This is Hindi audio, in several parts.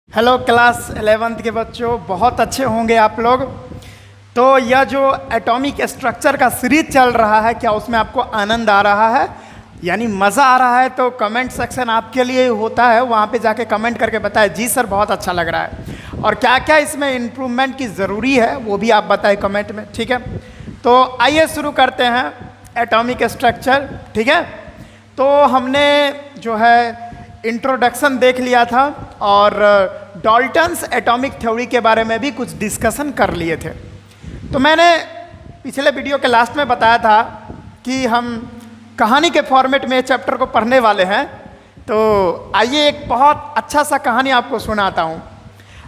हेलो क्लास 11th के बच्चों, बहुत अच्छे होंगे आप लोग। तो यह जो एटॉमिक स्ट्रक्चर का सीरीज चल रहा है, क्या उसमें आपको आनंद आ रहा है, यानी मज़ा आ रहा है? तो कमेंट सेक्शन आपके लिए होता है, वहाँ पे जाके कमेंट करके बताएं जी सर बहुत अच्छा लग रहा है। और क्या क्या इसमें इम्प्रूवमेंट की ज़रूरी है वो भी आप बताएं कमेंट में, ठीक है? तो आइए शुरू करते हैं एटॉमिक स्ट्रक्चर, ठीक है? तो हमने जो है इंट्रोडक्शन देख लिया था और डाल्टन्स एटॉमिक थ्योरी के बारे में भी कुछ डिस्कशन कर लिए थे। तो मैंने पिछले वीडियो के लास्ट में बताया था कि हम कहानी के फॉर्मेट में चैप्टर को पढ़ने वाले हैं। तो आइए एक बहुत अच्छा सा कहानी आपको सुनाता हूँ।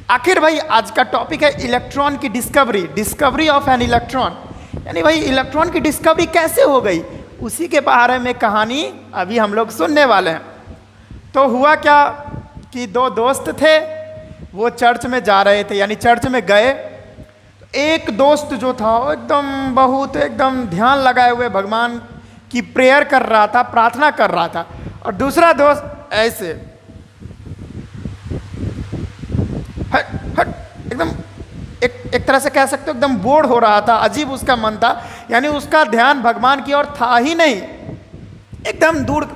आखिर भाई आज का टॉपिक है इलेक्ट्रॉन की डिस्कवरी ऑफ एन इलेक्ट्रॉन, यानी भाई इलेक्ट्रॉन की डिस्कवरी कैसे हो गई, उसी के बारे में कहानी अभी हम लोग सुनने वाले हैं। तो हुआ क्या कि दो दोस्त थे, वो चर्च में जा रहे थे, यानी चर्च में गए। तो एक दोस्त जो था वो एकदम ध्यान लगाए हुए भगवान की प्रेयर कर रहा था, प्रार्थना कर रहा था। और दूसरा दोस्त ऐसे हट हट एकदम एक तरह से कह सकते हो एकदम बोर हो रहा था, अजीब उसका मन था, यानी उसका ध्यान भगवान की ओर था ही नहीं, एकदम दूर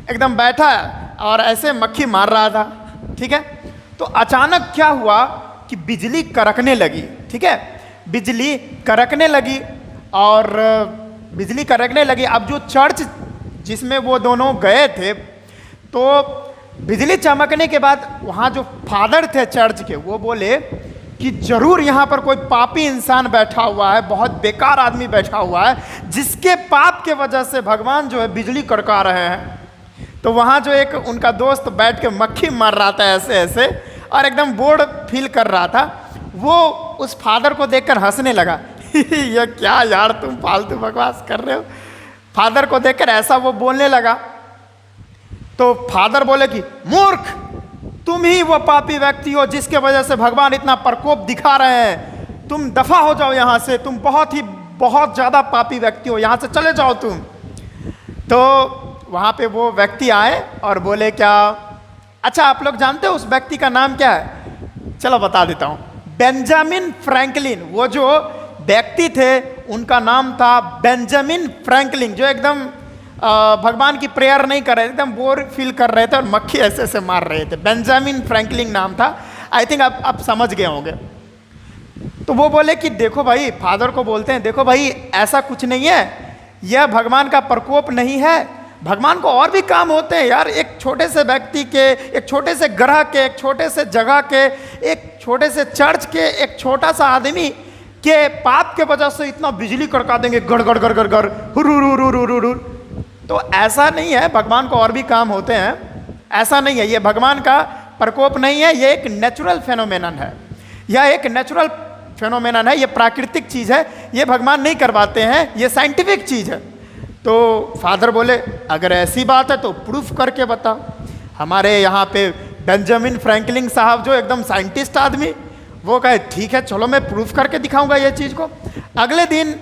एकदम बैठा और ऐसे मक्खी मार रहा था, ठीक है? तो अचानक क्या हुआ कि बिजली कड़कने लगी, ठीक है? बिजली कड़कने लगी और बिजली कड़कने लगी। अब जो चर्च जिसमें वो दोनों गए थे, तो बिजली चमकने के बाद वहाँ जो फादर थे चर्च के, वो बोले कि जरूर यहाँ पर कोई पापी इंसान बैठा हुआ है, बहुत बेकार आदमी बैठा हुआ है, जिसके पाप के वजह से भगवान जो है बिजली कड़का रहे हैं। तो वहाँ जो एक उनका दोस्त बैठ के मक्खी मार रहा था ऐसे ऐसे और एकदम बोर्ड फील कर रहा था, वो उस फादर को देखकर हंसने लगा ये क्या यार तुम फालतू बकवास कर रहे हो। फादर को देखकर ऐसा वो बोलने लगा। तो फादर बोले कि मूर्ख, तुम ही वो पापी व्यक्ति हो जिसके वजह से भगवान इतना प्रकोप दिखा रहे हैं, तुम दफा हो जाओ यहाँ से, तुम बहुत ज़्यादा पापी व्यक्ति हो, यहाँ से चले जाओ तुम। तो वहाँ पे वो व्यक्ति आए और बोले क्या, अच्छा आप लोग जानते हो उस व्यक्ति का नाम क्या है? चलो बता देता हूँ, बेंजामिन फ्रैंकलिन। वो जो व्यक्ति थे उनका नाम था बेंजामिन फ्रैंकलिन, जो एकदम भगवान की प्रेयर नहीं कर रहे थे, एकदम बोर फील कर रहे थे और मक्खी ऐसे ऐसे मार रहे थे। बेंजामिन फ्रैंकलिन नाम था। आई थिंक आप समझ गए होंगे। तो वो बोले कि देखो भाई, फादर को बोलते हैं, देखो भाई ऐसा कुछ नहीं है, यह भगवान का प्रकोप नहीं है, भगवान को और भी काम होते हैं यार। एक छोटे से व्यक्ति के, एक छोटे से ग्रह के, एक छोटे से जगह के, एक छोटे से चर्च के, एक छोटा सा आदमी के पाप के वजह से इतना बिजली कड़का देंगे, गड़ गड़ गड़ गड़ गड़ हुर। तो ऐसा नहीं है, भगवान को और भी काम होते हैं, ऐसा नहीं है, ये भगवान का प्रकोप नहीं है, ये एक नेचुरल फेनोमेनन है, यह एक नेचुरल फेनोमेनन है, ये प्राकृतिक चीज़ है, ये भगवान नहीं करवाते हैं, ये साइंटिफिक चीज़ है। तो फादर बोले अगर ऐसी बात है तो प्रूफ करके बता। हमारे यहाँ पे बेंजामिन फ्रैंकलिन साहब जो एकदम साइंटिस्ट आदमी, वो कहे ठीक है चलो मैं प्रूफ करके दिखाऊंगा ये चीज़ को। अगले दिन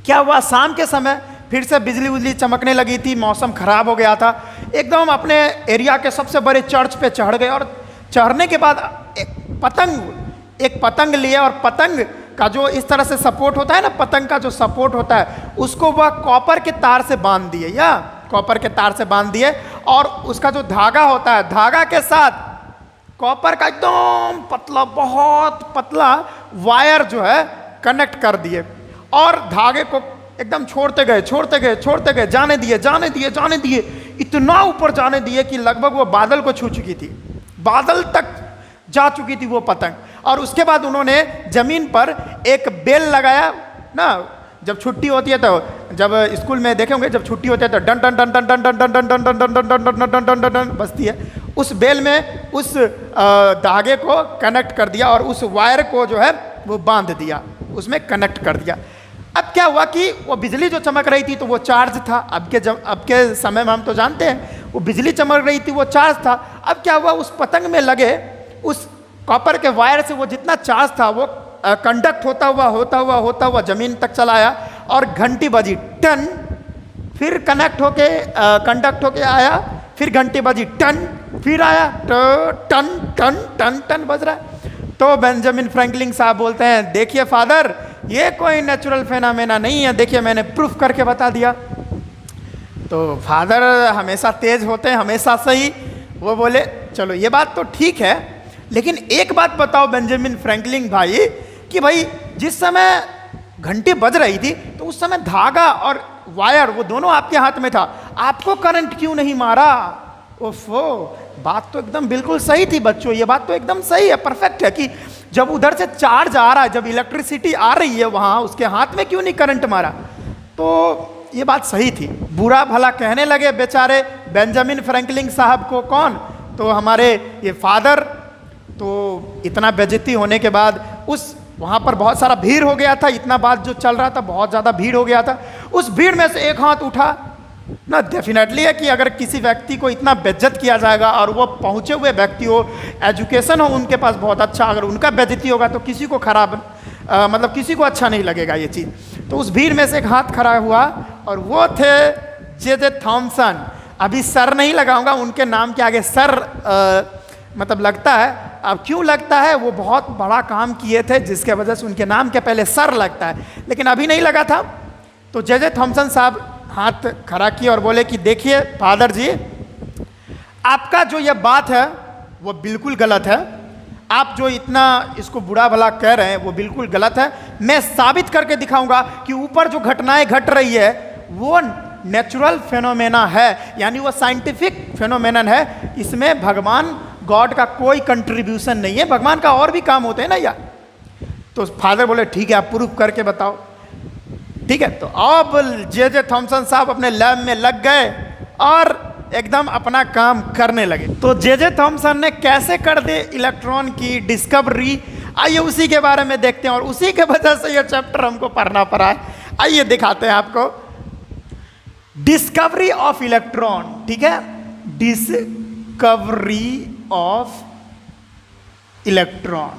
क्या हुआ, शाम के समय फिर से बिजली उजली चमकने लगी थी, मौसम खराब हो गया था, एकदम अपने एरिया के सबसे बड़े चर्च पे चढ़ गए। और चढ़ने के बाद एक पतंग लिए और पतंग का जो इस तरह से सपोर्ट होता है ना, पतंग का जो सपोर्ट होता है उसको वह कॉपर के तार से बांध दिए, या कॉपर के तार से बांध दिए, और उसका जो धागा होता है, धागा के साथ कॉपर का एकदम पतला, बहुत पतला वायर जो है कनेक्ट कर दिए, और धागे को एकदम छोड़ते गए, जाने दिए, इतना ऊपर जाने दिए कि लगभग वो बादल को छू चुकी थी, बादल तक जा चुकी थी वो पतंग। और उसके बाद उन्होंने जमीन पर एक बेल लगाया ना, जब छुट्टी होती है, तो जब स्कूल में देखे होंगे, जब छुट्टी होती है तो done done done done done done done done done done done done done done done done done बजती है। उस बेल में उस धागे को कनेक्ट कर दिया और उस वायर को जो है वो बांध दिया, उसमें कनेक्ट कर दिया। अब क्या हुआ कि वो बिजली जो चमक रही थी तो वो चार्ज था। अब के समय में हम तो जानते हैं वो बिजली चमक रही थी, वो चार्ज था। अब क्या हुआ, उस पतंग में लगे उस कॉपर के वायर से वो जितना चार्ज था वो कंडक्ट होता हुआ जमीन तक चला आया, और घंटी बजी टन, फिर कंडक्ट होके आया, फिर घंटी बजी टन, फिर आया टन टन टन टन बज रहा है। तो बेंजामिन फ्रैंकलिन साहब बोलते हैं, देखिए फादर, ये कोई नेचुरल फेनोमेना नहीं है, देखिए मैंने प्रूफ करके बता दिया। तो फादर हमेशा तेज होते हैं, हमेशा सही। वो बोले चलो ये बात तो ठीक है, लेकिन एक बात बताओ बेंजामिन फ्रैंकलिन भाई, कि भाई जिस समय घंटी बज रही थी तो उस समय धागा और वायर वो दोनों आपके हाथ में था, आपको करंट क्यों नहीं मारा? ओफो, बात तो एकदम बिल्कुल सही थी बच्चों, ये बात तो एकदम सही है, परफेक्ट है, कि जब उधर से चार्ज आ रहा है, जब इलेक्ट्रिसिटी आ रही है वहां, उसके हाथ में क्यों नहीं करंट मारा? तो ये बात सही थी। बुरा भला कहने लगे बेचारे बेंजामिन फ्रैंकलिन साहब को, कौन? तो हमारे ये फादर। तो इतना बेइज्जती होने के बाद उस वहाँ पर बहुत सारा भीड़ हो गया था, इतना बात जो चल रहा था, बहुत ज़्यादा भीड़ हो गया था। उस भीड़ में से एक हाथ उठा ना, डेफिनेटली है कि अगर किसी व्यक्ति को इतना बेइज्जत किया जाएगा और वो पहुँचे हुए व्यक्ति हो, एजुकेशन हो उनके पास बहुत अच्छा, अगर उनका बेइज्जती होगा तो किसी को खराब मतलब किसी को अच्छा नहीं लगेगा ये चीज़। तो उस भीड़ में से एक हाथ खड़ा हुआ और वो थे जे थॉमसन। अभी सर नहीं लगाऊंगा, उनके नाम के आगे सर मतलब लगता है। अब क्यों लगता है? वो बहुत बड़ा काम किए थे जिसके वजह से उनके नाम के पहले सर लगता है, लेकिन अभी नहीं लगा था। तो जे थॉमसन साहब हाथ खड़ा किए और बोले कि देखिए फादर जी, आपका जो ये बात है वो बिल्कुल गलत है, आप जो इतना इसको बुरा भला कह रहे हैं वो बिल्कुल गलत है। मैं साबित करके दिखाऊंगा कि ऊपर जो घटनाएं घट रही है वो नेचुरल फेनोमेना है, यानी वो साइंटिफिक फेनोमेनन है, इसमें भगवान गॉड का कोई कंट्रीब्यूशन नहीं है, भगवान का और भी काम होते हैं ना यार। तो फादर बोले ठीक है, आप प्रूफ करके बताओ। ठीक है, तो अब जे थॉमसन साहब अपने लैब में लग गए और एकदम अपना काम करने लगे। तो जे थॉमसन ने कैसे कर दे इलेक्ट्रॉन की डिस्कवरी, आइए उसी के बारे में देखते हैं, और उसी के वजह से ये चैप्टर हमको पढ़ना पड़ा है। आइए दिखाते हैं आपको डिस्कवरी ऑफ इलेक्ट्रॉन। ठीक है, डिस्कवरी ऑफ इलेक्ट्रॉन,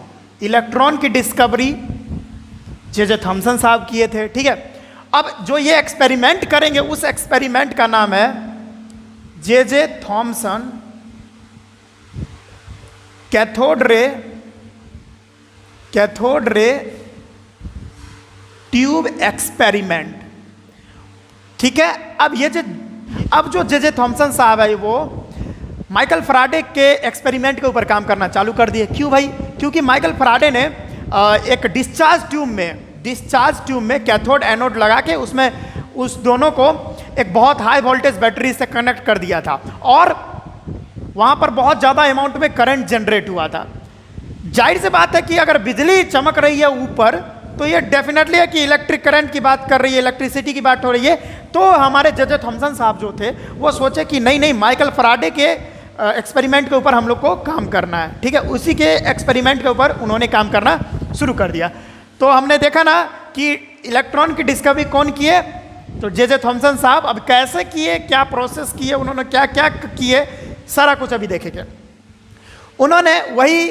इलेक्ट्रॉन की डिस्कवरी जे थॉमसन साहब किए थे। ठीक है, अब जो ये एक्सपेरिमेंट करेंगे उस एक्सपेरिमेंट का नाम है J Thomson cathode ray tube experiment. ठीक है, अब जो जे थॉमसन साहब है वो माइकल फैराडे के एक्सपेरिमेंट के ऊपर काम करना चालू कर दिए। क्यों भाई? क्योंकि माइकल फैराडे ने एक डिस्चार्ज ट्यूब में कैथोड एनोड लगा के उसमें उस दोनों को एक बहुत हाई वोल्टेज बैटरी से कनेक्ट कर दिया था, और वहाँ पर बहुत ज़्यादा अमाउंट में करंट जनरेट हुआ था। जाहिर सी बात है कि अगर बिजली चमक रही है ऊपर, तो ये डेफिनेटली है कि इलेक्ट्रिक करंट की बात कर रही है, इलेक्ट्रिसिटी की बात हो रही है। तो हमारे जे थॉमसन साहब जो थे वो सोचे कि नहीं, माइकल फैराडे के एक्सपेरिमेंट के ऊपर हम लोग को काम करना है। ठीक है, उसी के एक्सपेरिमेंट के ऊपर उन्होंने काम करना शुरू कर दिया। तो हमने देखा ना कि इलेक्ट्रॉन की डिस्कवरी कौन किए, तो जे थॉमसन साहब। अब कैसे किए, क्या प्रोसेस किए, उन्होंने क्या क्या किए, सारा कुछ अभी देखेंगे। उन्होंने वही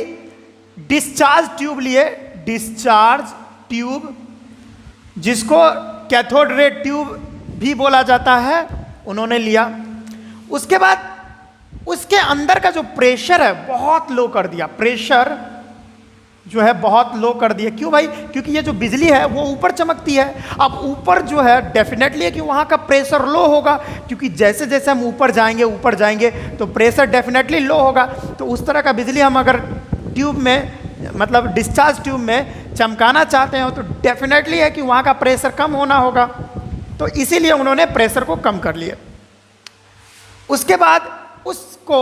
डिस्चार्ज ट्यूब लिए, डिस्चार्ज ट्यूब जिसको कैथोड रे ट्यूब भी बोला जाता है, उन्होंने लिया। उसके बाद उसके अंदर का जो प्रेशर है बहुत लो कर दिया, प्रेशर जो है बहुत लो कर दिया। क्यों भाई? क्योंकि ये जो बिजली है वो ऊपर चमकती है। अब ऊपर जो है डेफिनेटली है कि वहाँ का प्रेशर लो होगा, क्योंकि जैसे जैसे हम ऊपर जाएंगे तो प्रेशर डेफिनेटली लो होगा। तो उस तरह का बिजली हम अगर ट्यूब में, मतलब डिस्चार्ज ट्यूब में चमकाना चाहते हैं तो डेफिनेटली है कि वहाँ का प्रेशर कम होना होगा। तो इसीलिए उन्होंने प्रेशर को कम कर लिया। उसके बाद उसको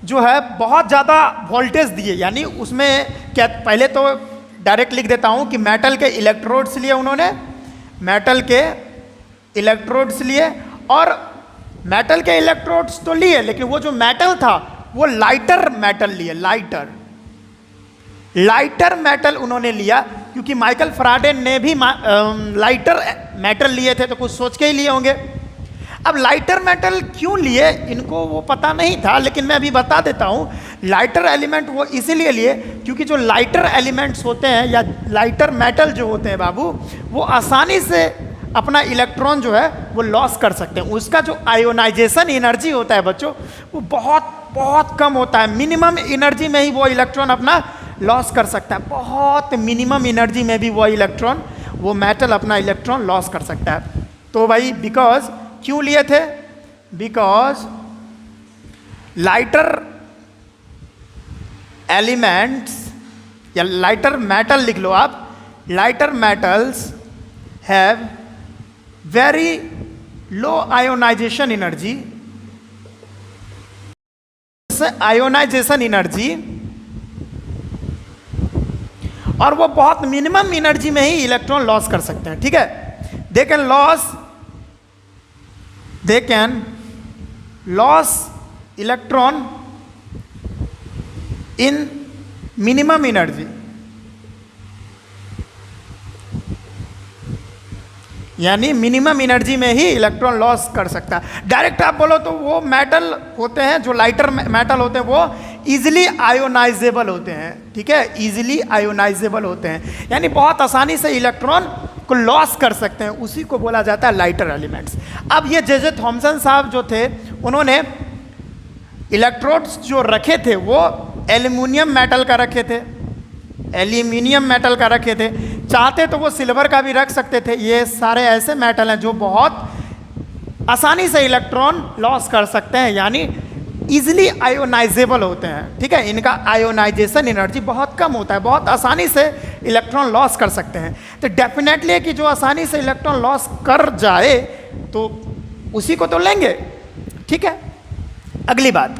जो है बहुत ज़्यादा वोल्टेज दिए, यानी उसमें क्या, पहले तो डायरेक्ट लिख देता हूँ कि मेटल के इलेक्ट्रोड्स लिए उन्होंने, मेटल के इलेक्ट्रोड्स लिए, और मेटल के इलेक्ट्रोड्स तो लिए, लेकिन वो जो मेटल था वो लाइटर मेटल लिए, लाइटर मेटल उन्होंने लिया। क्योंकि माइकल फैराडे ने भी लाइटर मेटल लिए थे, तो कुछ सोच के ही लिए होंगे। अब लाइटर मेटल क्यों लिए इनको वो पता नहीं था, लेकिन मैं अभी बता देता हूँ। लाइटर एलिमेंट वो इसीलिए लिए क्योंकि जो लाइटर एलिमेंट्स होते हैं या लाइटर मेटल जो होते हैं बाबू, वो आसानी से अपना इलेक्ट्रॉन जो है वो लॉस कर सकते हैं। उसका जो आयोनाइजेशन एनर्जी होता है बच्चों, वो बहुत बहुत कम होता है, मिनिमम एनर्जी में ही वो इलेक्ट्रॉन अपना लॉस कर सकता है, बहुत मिनिमम एनर्जी में भी वो इलेक्ट्रॉन, वो मेटल अपना इलेक्ट्रॉन लॉस कर सकता है। तो भाई बिकॉज क्यों लिए थे? बिकॉज लाइटर एलिमेंट्स या लाइटर मेटल लिख लो आप, lighter metals have very low ionization energy, ionization energy, और वो बहुत मिनिमम एनर्जी में ही इलेक्ट्रॉन लॉस कर सकते हैं। ठीक है, they can loss electron in minimum energy, यानी मिनिमम एनर्जी में ही इलेक्ट्रॉन लॉस कर सकता है। डायरेक्ट आप बोलो तो वो मेटल होते हैं, जो लाइटर मेटल होते हैं, वो इजीली आयोनाइजेबल होते हैं। ठीक है, इजीली आयोनाइजेबल होते हैं, यानी बहुत आसानी से इलेक्ट्रॉन को लॉस कर सकते हैं, उसी को बोला जाता है लाइटर एलिमेंट्स। अब ये जे थॉमसन साहब जो थे, उन्होंने इलेक्ट्रोड्स जो रखे थे वो एल्युमिनियम मेटल का रखे थे, एल्यूमिनियम मेटल का रखे थे, चाहते तो वो सिल्वर का भी रख सकते थे। ये सारे ऐसे मेटल हैं जो बहुत आसानी से इलेक्ट्रॉन लॉस कर सकते हैं, यानी इजीली आयोनाइजेबल होते हैं। ठीक है, इनका आयोनाइजेशन एनर्जी बहुत कम होता है, बहुत आसानी से इलेक्ट्रॉन लॉस कर सकते हैं। तो डेफिनेटली है कि जो आसानी से इलेक्ट्रॉन लॉस कर जाए तो उसी को तो लेंगे। ठीक है, अगली बात,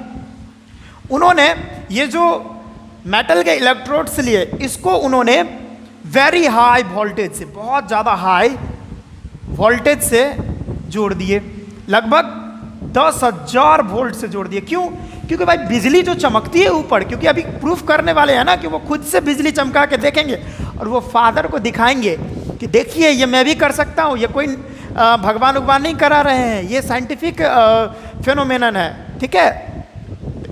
उन्होंने ये जो मेटल के इलेक्ट्रोड्स लिए, इसको उन्होंने वेरी हाई वोल्टेज से, बहुत ज़्यादा हाई वोल्टेज से जोड़ दिए, लगभग 10,000 वोल्ट से जोड़ दिए। क्यों? क्योंकि भाई बिजली जो चमकती है ऊपर, क्योंकि अभी प्रूफ करने वाले हैं ना कि वो खुद से बिजली चमका के देखेंगे और वो फादर को दिखाएंगे कि देखिए ये मैं भी कर सकता हूँ, ये कोई भगवान उगवान नहीं करा रहे हैं, ये साइंटिफिक फेनोमेनन है। ठीक है,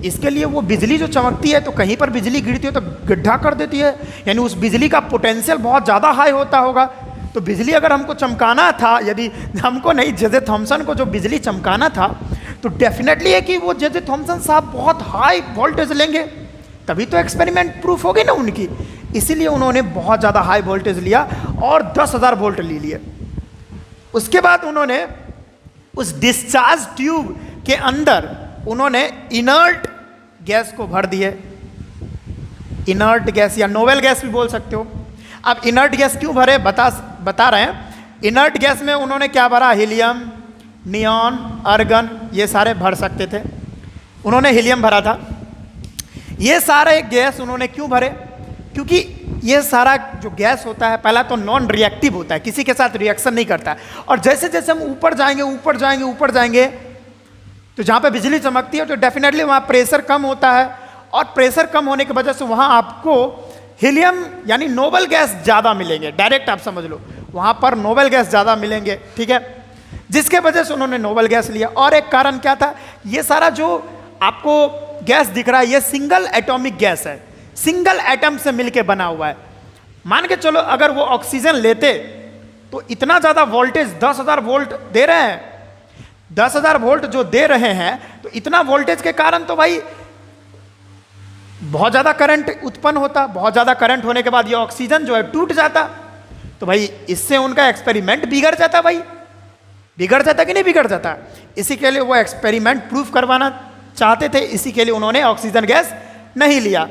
इसके लिए वो बिजली जो चमकती है तो कहीं पर बिजली गिरती है तो गड्ढा कर देती है, यानी उस बिजली का पोटेंशियल बहुत ज़्यादा हाई होता होगा। तो बिजली अगर हमको चमकाना था, यदि हमको नहीं, जे थॉमसन को जो बिजली चमकाना था, तो डेफिनेटली है कि वो जे थॉमसन साहब बहुत हाई वोल्टेज लेंगे, तभी तो एक्सपेरिमेंट प्रूफ होगी ना उनकी। इसीलिए उन्होंने बहुत ज़्यादा हाई वोल्टेज लिया और 10,000 वोल्ट ले लिए। उसके बाद उन्होंने उस डिस्चार्ज ट्यूब के अंदर उन्होंने इनर्ट गैस को भर दिए, इनर्ट गैस या नोवेल गैस भी बोल सकते हो। अब इनर्ट गैस क्यों भरे बता रहे हैं। इनर्ट गैस में उन्होंने क्या भरा? हीलियम, नियॉन, आर्गन, ये सारे भर सकते थे। उन्होंने हीलियम भरा था। ये सारे गैस उन्होंने क्यों भरे? क्योंकि ये सारा जो गैस होता है, पहला तो नॉन रिएक्टिव होता है, किसी के साथ रिएक्शन नहीं करता है, और जैसे जैसे हम ऊपर जाएंगे तो जहाँ पे बिजली चमकती है तो डेफिनेटली वहाँ प्रेशर कम होता है, और प्रेशर कम होने की वजह से वहाँ आपको हीलियम यानी नोबल गैस ज़्यादा मिलेंगे। डायरेक्ट आप समझ लो, वहाँ पर नोबल गैस ज़्यादा मिलेंगे। ठीक है, जिसके वजह से उन्होंने नोबल गैस लिया। और एक कारण क्या था? ये सारा जो आपको गैस दिख रहा है, ये सिंगल एटॉमिक गैस है, सिंगल एटम से मिलके बना हुआ है। मान के चलो अगर वो ऑक्सीजन लेते तो इतना ज़्यादा वोल्टेज 10,000 वोल्ट दे रहे हैं, 10,000 वोल्ट जो दे रहे हैं, तो इतना वोल्टेज के कारण तो भाई बहुत ज़्यादा करंट उत्पन्न होता। बहुत ज़्यादा करंट होने के बाद ये ऑक्सीजन जो है टूट जाता, तो भाई इससे उनका एक्सपेरिमेंट बिगड़ जाता। भाई बिगड़ जाता कि नहीं बिगड़ जाता? इसी के लिए वो एक्सपेरिमेंट प्रूफ करवाना चाहते थे, इसी के लिए उन्होंने ऑक्सीजन गैस नहीं लिया।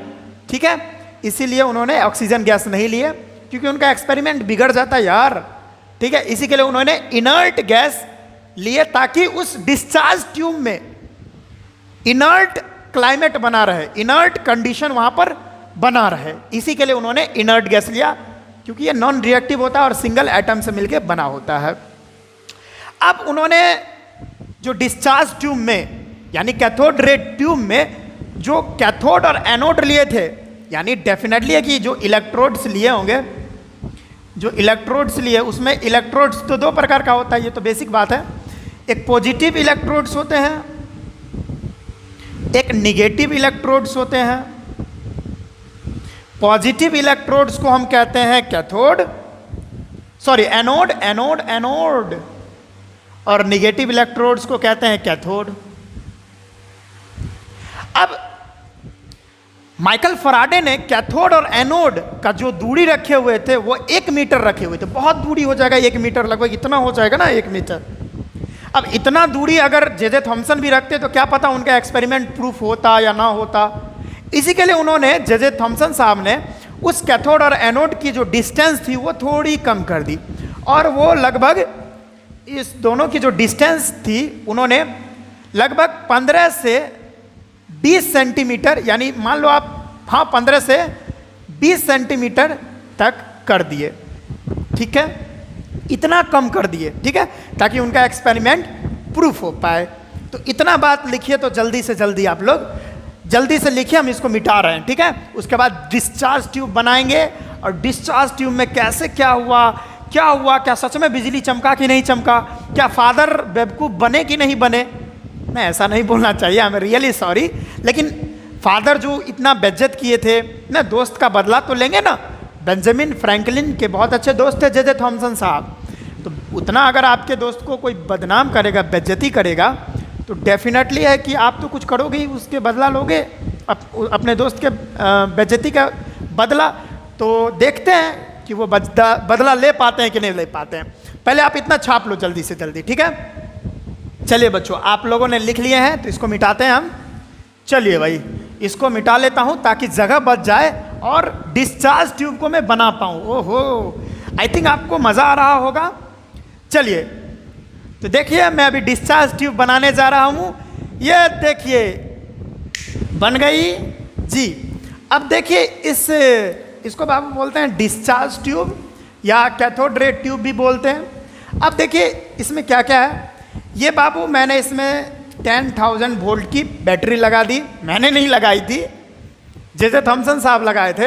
ठीक है, इसीलिए उन्होंने ऑक्सीजन गैस नहीं लिए, क्योंकि उनका एक्सपेरिमेंट बिगड़ जाता यार। ठीक है, इसी के लिए उन्होंने इनर्ट गैस लिए, ताकि उस डिस्चार्ज ट्यूब में इनर्ट क्लाइमेट बना रहे, इनर्ट कंडीशन वहां पर बना रहे। इसी के लिए उन्होंने इनर्ट गैस लिया, क्योंकि ये नॉन रिएक्टिव होता है और सिंगल एटम से मिलकर बना होता है। अब उन्होंने जो डिस्चार्ज ट्यूब में यानी कैथोड रे ट्यूब में जो कैथोड और एनोड लिए थे, यानी डेफिनेटली है कि जो इलेक्ट्रोड्स लिए होंगे, जो इलेक्ट्रोड्स लिए, उसमें इलेक्ट्रोड्स तो दो प्रकार का होता है, ये तो बेसिक बात है। एक पॉजिटिव इलेक्ट्रोड्स होते हैं, एक निगेटिव इलेक्ट्रोड्स होते हैं। पॉजिटिव इलेक्ट्रोड्स को हम कहते हैं कैथोड, एनोड, और निगेटिव इलेक्ट्रोड्स को कहते हैं कैथोड। अब माइकल फराडे ने कैथोड और एनोड का जो दूरी रखे हुए थे वो 1 मीटर रखे हुए थे। बहुत दूरी हो जाएगा 1 मीटर, लगभग इतना हो जाएगा ना 1 मीटर। अब इतना दूरी अगर जे थॉमसन भी रखते तो क्या पता उनका एक्सपेरिमेंट प्रूफ होता या ना होता। इसी के लिए उन्होंने जे थॉमसन साहब ने उस कैथोड और एनोड की जो डिस्टेंस थी वो थोड़ी कम कर दी, और वो लगभग इस दोनों की जो डिस्टेंस थी उन्होंने लगभग 15 से 20 सेंटीमीटर, यानी मान लो आप, हाँ 15 से 20 सेंटीमीटर तक कर दिए। ठीक है, इतना कम कर दिए, ठीक है, ताकि उनका एक्सपेरिमेंट प्रूफ हो पाए। तो इतना बात लिखिए, तो जल्दी से जल्दी आप लोग जल्दी से लिखिए, हम इसको मिटा रहे हैं। ठीक है, उसके बाद डिस्चार्ज ट्यूब बनाएंगे, और डिस्चार्ज ट्यूब में कैसे क्या हुआ, क्या सच में बिजली चमका कि नहीं चमका, क्या फादर बेवकूफ़ बने कि नहीं बने। मैं ऐसा नहीं बोलना चाहिए, आई एम रियली सॉरी, लेकिन फादर जो इतना बेइज्जत किए थे ना, दोस्त का बदला तो लेंगे ना। बेंजामिन फ्रैंकलिन के बहुत अच्छे दोस्त थे जे थॉमसन साहब, तो उतना अगर आपके दोस्त को कोई बदनाम करेगा, बेइज्जती करेगा, तो डेफिनेटली है कि आप तो कुछ करोगे ही, उसके बदला लोगे, अपने दोस्त के बेइज्जती का बदला। तो देखते हैं कि वो बदला ले पाते हैं कि नहीं ले पाते हैं। पहले आप इतना छाप लो जल्दी से जल्दी, ठीक है। चलिए बच्चों, आप लोगों ने लिख लिए हैं तो इसको मिटाते हैं हम। चलिए भाई, इसको मिटा लेता हूं ताकि जगह बच जाए और डिस्चार्ज ट्यूब को मैं बना पाऊं। ओहो, आई थिंक आपको मज़ा आ रहा होगा। चलिए, तो देखिए मैं अभी डिस्चार्ज ट्यूब बनाने जा रहा हूं। ये देखिए बन गई जी। अब देखिए इसको बाबू बोलते हैं डिस्चार्ज ट्यूब या कैथोड रे ट्यूब भी बोलते हैं। अब देखिए इसमें क्या क्या है। ये बाबू मैंने इसमें 10,000 वोल्ट की बैटरी लगा दी, मैंने नहीं लगाई थी, जे थॉमसन साहब लगाए थे।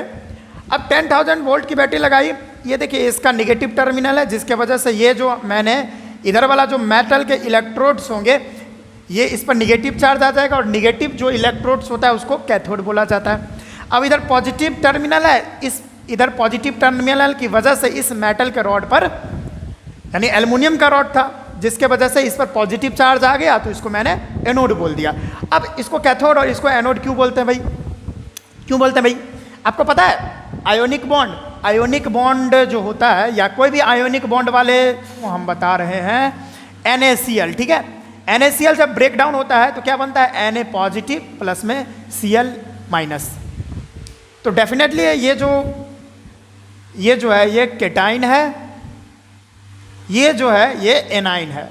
अब 10,000 वोल्ट की बैटरी लगाई। ये देखिए इसका निगेटिव टर्मिनल है, जिसके वजह से ये जो मैंने इधर वाला जो मेटल के इलेक्ट्रोड्स होंगे, ये इस पर निगेटिव चार्ज आ जाएगा, और निगेटिव जो इलेक्ट्रोड्स होता है उसको कैथोड बोला जाता है। अब इधर पॉजिटिव टर्मिनल है, इधर पॉजिटिव टर्मिनल की वजह से इस मेटल के रॉड पर, यानी एल्युमिनियम का रॉड था, जिसके वजह से इस पर पॉजिटिव चार्ज आ गया, तो इसको मैंने एनोड बोल दिया। अब इसको कैथोड और इसको एनोड क्यों बोलते हैं भाई, क्यों बोलते हैं भाई? आपको पता है आयोनिक बॉन्ड जो होता है, या कोई भी आयोनिक बॉन्ड वाले, हम बता रहे हैं NaCl, ठीक है। NaCl जब ब्रेक डाउन होता है तो क्या बनता है, Na पॉजिटिव प्लस में Cl माइनस। तो डेफिनेटली ये जो है ये केटाइन है, ये जो है ये एनाइन है।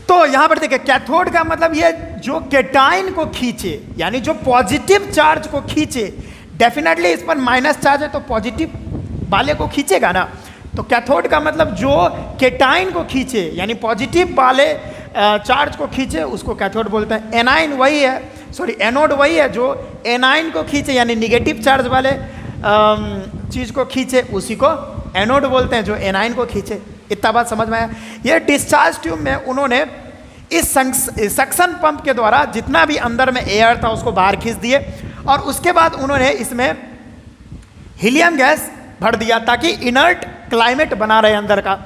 तो यहां पर देखिए कैथोड का मतलब ये जो केटाइन को खींचे, यानी जो पॉजिटिव चार्ज को खींचे। डेफिनेटली इस पर माइनस चार्ज है तो पॉजिटिव वाले को खींचेगा ना। तो कैथोड का मतलब जो केटाइन को खींचे, यानी पॉजिटिव वाले चार्ज को खींचे, उसको कैथोड बोलते हैं। एनाइन वही है, सॉरी एनोड वही है जो एनाइन को खींचे, यानी निगेटिव चार्ज वाले चीज को खींचे, उसी को एनोड बोलते हैं, जो एनाइन को खींचे। इतना बात समझ में आया। ये डिस्चार्ज ट्यूब में उन्होंने इस सक्शन पंप के द्वारा जितना भी अंदर में एयर था उसको बाहर खींच दिए, और उसके बाद उन्होंने इसमें हीलियम गैस भर दिया, ताकि इनर्ट क्लाइमेट बना रहे अंदर का।